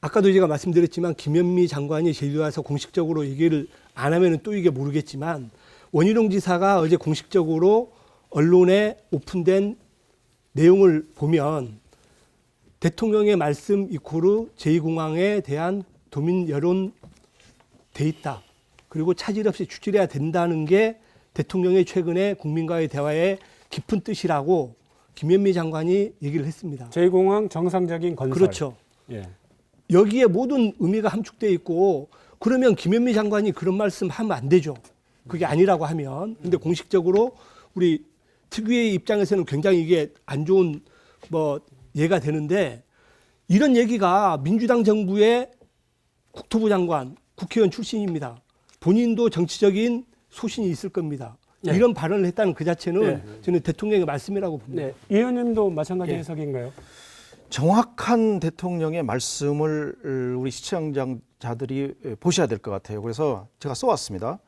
아까도 제가 말씀드렸지만 김현미 장관이 제주도 와서 공식적으로 얘기를 안 하면 또 이게 모르겠지만 원희룡 지사가 어제 공식적으로 언론에 오픈된 내용을 보면 대통령의 말씀 이코르 제2공항에 대한 도민 여론 돼 있다. 그리고 차질 없이 추진해야 된다는 게 대통령의 최근에 국민과의 대화의 깊은 뜻이라고 김현미 장관이 얘기를 했습니다. 제2공항 정상적인 건설. 그렇죠. 예. 여기에 모든 의미가 함축되어 있고 그러면 김현미 장관이 그런 말씀 하면 안 되죠. 그게 아니라고 하면. 근데 공식적으로 우리 특위의 입장에서는 굉장히 이게 안 좋은 예가 되는데 이런 얘기가 민주당 정부의 국토부 장관, 국회의원 출신입니다. 본인도 정치적인 소신이 있을 겁니다. 네. 이런 발언을 했다는 그 자체는 네. 저는 대통령의 말씀이라고 봅니다. 네. 이 의원님도 마찬가지 예. 해석인가요? 정확한 대통령의 말씀을 우리 시청자들이 보셔야 될 것 같아요. 그래서 제가 써왔습니다.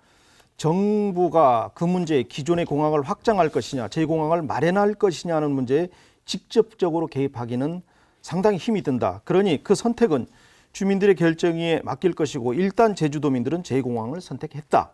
정부가 그 문제에 기존의 공항을 확장할 것이냐, 제2공항을 마련할 것이냐는 문제에 직접적으로 개입하기는 상당히 힘이 든다. 그러니 그 선택은 주민들의 결정에 맡길 것이고 일단 제주도민들은 제2공항을 선택했다.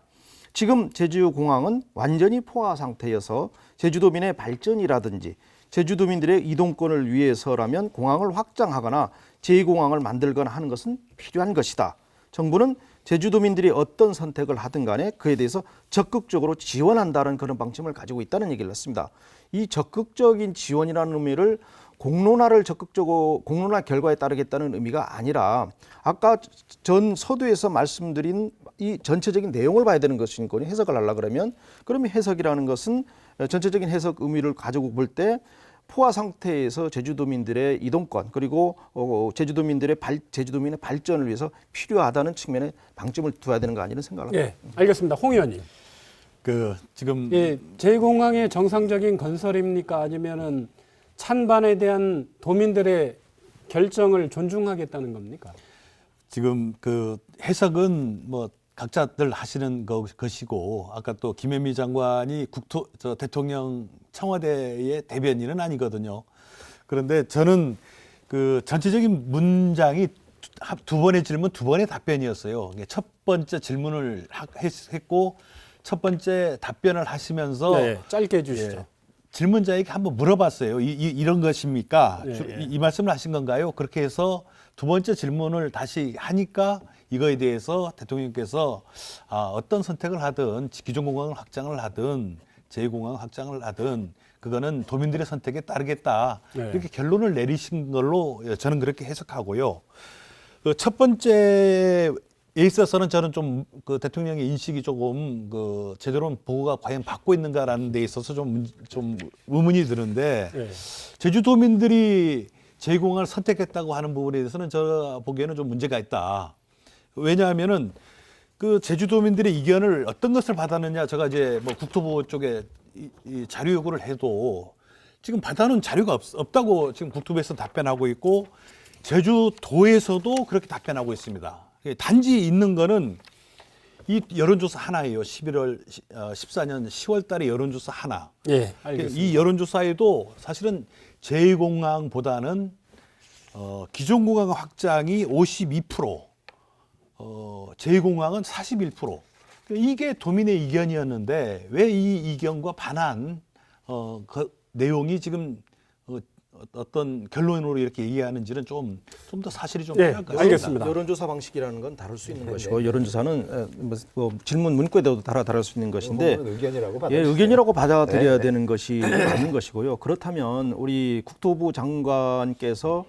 지금 제주공항은 완전히 포화 상태여서 제주도민의 발전이라든지 제주도민들의 이동권을 위해서라면 공항을 확장하거나 제2공항을 만들거나 하는 것은 필요한 것이다. 정부는 제주도민들이 어떤 선택을 하든 간에 그에 대해서 적극적으로 지원한다는 그런 방침을 가지고 있다는 얘기를 했습니다. 이 적극적인 지원이라는 의미를 공론화를 적극적으로 공론화 결과에 따르겠다는 의미가 아니라 아까 전 서두에서 말씀드린 이 전체적인 내용을 봐야 되는 것이니까 해석을 하려고 그러면 해석이라는 것은 전체적인 해석 의미를 가지고 볼 때 포화 상태에서 제주도민들의 이동권 그리고 제주도민의 발전을 위해서 필요하다는 측면에 방점을 둬야 되는 거 아니는 생각을 합니다. 예, 알겠습니다. 홍 의원님. 지금 예, 제2공항의 정상적인 건설입니까? 아니면은 찬반에 대한 도민들의 결정을 존중하겠다는 겁니까? 지금 그 해석은 뭐 각자들 하시는 것이고 아까 또 김현미 장관이 대통령 청와대의 대변인은 아니거든요. 그런데 저는 그 전체적인 문장이 두 번의 질문, 두 번의 답변이었어요. 첫 번째 질문을 했고 첫 번째 답변을 하시면서 네, 짧게 해주시죠. 예, 질문자에게 한번 물어봤어요. 이런 것입니까? 네, 이 말씀을 하신 건가요? 그렇게 해서 두 번째 질문을 다시 하니까 이거에 대해서 대통령께서 어떤 선택을 하든 기존 공항을 확장을 하든 제2공항 확장을 하든 그거는 도민들의 선택에 따르겠다. 네. 이렇게 결론을 내리신 걸로 저는 그렇게 해석하고요. 그 첫 번째에 있어서는 저는 좀 그 대통령의 인식이 조금 그 제대로 보고가 과연 받고 있는가라는 데 있어서 좀 의문이 드는데 네. 제주도민들이 제2공항을 선택했다고 하는 부분에 대해서는 저 보기에는 좀 문제가 있다. 왜냐하면은 그 제주도민들의 이견을 어떤 것을 받았느냐, 제가 이제 뭐 국토부 쪽에 이 자료 요구를 해도 지금 받아놓은 자료가 없다고 지금 국토부에서 답변하고 있고 제주도에서도 그렇게 답변하고 있습니다. 단지 있는 거는 이 여론조사 하나예요. 14년 10월 달에 여론조사 하나. 예, 알겠습니다. 이 여론조사에도 사실은 제2공항보다는 기존 공항 확장이 52%, 제2공항은 41%. 이게 도민의 이견이었는데 왜 이 이견과 반한 그 내용이 지금 어떤 결론으로 이렇게 얘기하는지는 좀 더 사실이 좀 네, 필요할 것 같습니다. 알겠습니다. 여론조사 방식이라는 건 다를 수 있는 것이고 여론조사는 뭐 질문 문구에도 다를 수 있는 것인데 의견이라고 의견이라고 받아들여야 되는 것이 맞는 것이고요. 그렇다면 우리 국토부 장관께서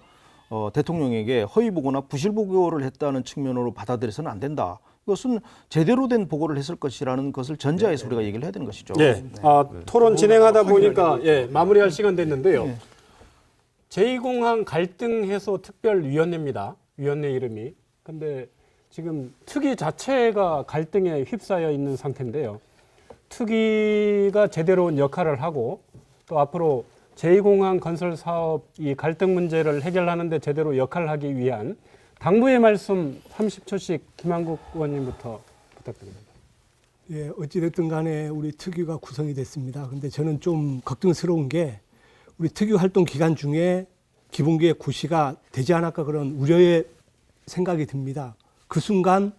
대통령에게 허위 보고나 부실 보고를 했다는 측면으로 받아들여서는 안 된다. 이것은 제대로 된 보고를 했을 것이라는 것을 전제해서 우리가 얘기를 해야 되는 것이죠. 예. 토론 진행하다 보니까 마무리할 시간 됐는데요. 제2공항 갈등 해소 특별위원회입니다. 위원회 이름이. 근데 지금 특위 자체가 갈등에 휩싸여 있는 상태인데요. 특위가 제대로 역할을 하고 또 앞으로 제2공항 건설 사업 이 갈등 문제를 해결하는 데 제대로 역할을 하기 위한 당부의 말씀 30초씩 김한국 의원님부터 부탁드립니다. 예, 어찌됐든 간에 우리 특위가 구성이 됐습니다. 근데 저는 좀 걱정스러운 게 우리 특위 활동 기간 중에 기본계획 구시가 되지 않을까 그런 우려의 생각이 듭니다. 그 순간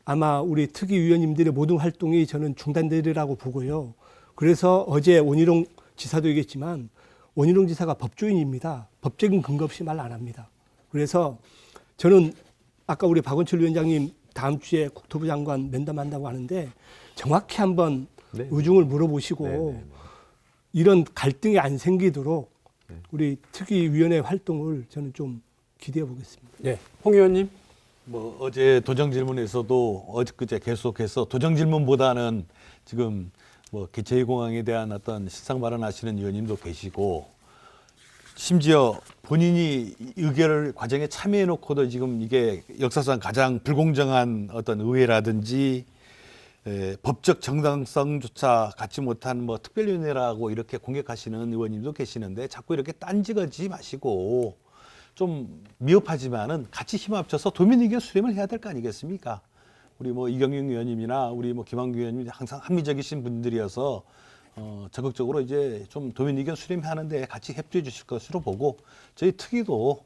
아마 우리 특위 위원님들의 모든 활동이 저는 중단되리라고 보고요. 그래서 어제 원희룡 지사도 얘기했지만 원희룡 지사가 법조인입니다. 법적인 근거 없이 말 안 합니다. 그래서 저는 아까 우리 박원철 위원장님 다음 주에 국토부 장관 면담한다고 하는데 정확히 한번 의중을 물어보시고 이런 갈등이 안 생기도록 우리 특위위원회 활동을 저는 좀 기대해 보겠습니다. 네, 홍 의원님. 뭐 어제 도정 질문에서도 어저께 계속해서 도정 질문보다는 지금 뭐 제2공항에 대한 어떤 실상 발언하시는 의원님도 계시고 심지어 본인이 의결 과정에 참여해놓고도 지금 이게 역사상 가장 불공정한 어떤 의회라든지 법적 정당성조차 갖지 못한 뭐 특별위원회라고 이렇게 공격하시는 의원님도 계시는데 자꾸 이렇게 딴지거지 마시고 좀 미흡하지만은 같이 힘 합쳐서 도민 의견 수렴을 해야 될 거 아니겠습니까? 우리 뭐 이경영 의원님이나 우리 뭐 김한규 의원님 항상 합리적이신 분들이어서 적극적으로 이제 좀 도민 의견 수렴하는데 같이 협조해 주실 것으로 보고 저희 특위도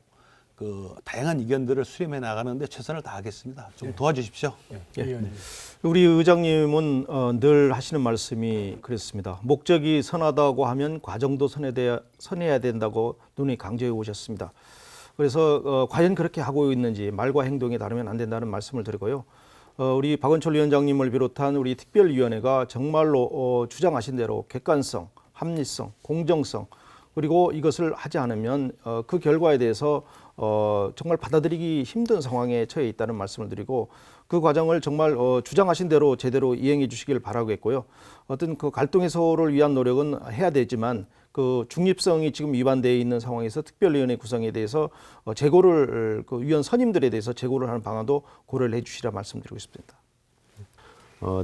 그 다양한 의견들을 수렴해 나가는데 최선을 다하겠습니다. 좀 도와주십시오. 우리 의장님은 늘 하시는 말씀이 그랬습니다. 목적이 선하다고 하면 과정도 선해야 된다고 눈이 강조해 오셨습니다. 그래서 과연 그렇게 하고 있는지 말과 행동이 다르면 안 된다는 말씀을 드리고요. 우리 박원철 위원장님을 비롯한 우리 특별위원회가 정말로 주장하신 대로 객관성, 합리성, 공정성 그리고 이것을 하지 않으면 그 결과에 대해서 정말 받아들이기 힘든 상황에 처해 있다는 말씀을 드리고 그 과정을 정말 주장하신 대로 제대로 이행해 주시길 바라겠고요. 어떤 그 갈등 해소를 위한 노력은 해야 되지만 그 중립성이 지금 위반되어 있는 상황에서 특별위원회 구성에 대해서 재고를 그 위원 선임들에 대해서 재고를 하는 방안도 고려를 해주시라 말씀드리고 싶습니다.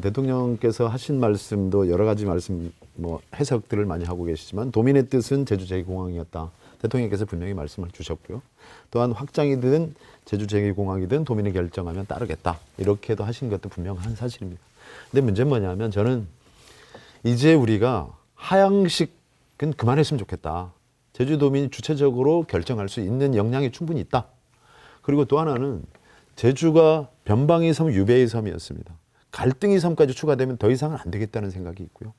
대통령께서 하신 말씀도 여러 가지 말씀 뭐 해석들을 많이 하고 계시지만 도민의 뜻은 제주 제2공항이었다. 대통령께서 분명히 말씀을 주셨고요. 또한 확장이든 제주 제2공항이든 도민이 결정하면 따르겠다. 이렇게도 하신 것도 분명한 사실입니다. 근데 문제는 뭐냐면 저는 이제 우리가 하향식은 그만했으면 좋겠다. 제주도민이 주체적으로 결정할 수 있는 역량이 충분히 있다. 그리고 또 하나는 제주가 변방의 섬, 유배의 섬이었습니다. 갈등의 섬까지 추가되면 더 이상은 안 되겠다는 생각이 있고요.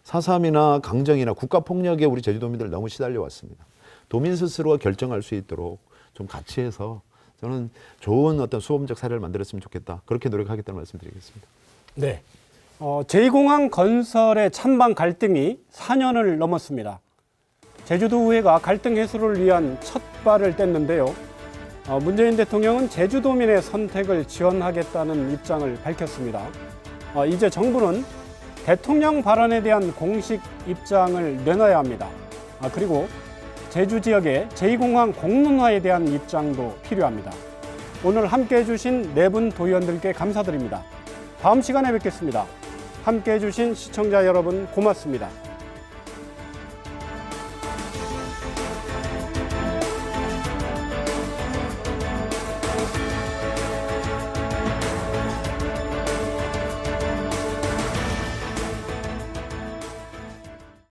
4.3이나 강정이나 국가폭력에 우리 제주도민들 너무 시달려 왔습니다. 도민 스스로가 결정할 수 있도록 좀 같이 해서 저는 좋은 어떤 수범적 사례를 만들었으면 좋겠다. 그렇게 노력하겠다는 말씀드리겠습니다. 네. 제2공항 건설의 찬반 갈등이 4년을 넘었습니다. 제주도의회가 갈등 해소를 위한 첫 발을 뗐는데요. 문재인 대통령은 제주도민의 선택을 지원하겠다는 입장을 밝혔습니다. 이제 정부는 대통령 발언에 대한 공식 입장을 내놔야 합니다. 그리고 제주 지역의 제2공항 공론화에 대한 입장도 필요합니다. 오늘 함께해 주신 네 분 도의원들께 감사드립니다. 다음 시간에 뵙겠습니다. 함께해 주신 시청자 여러분 고맙습니다.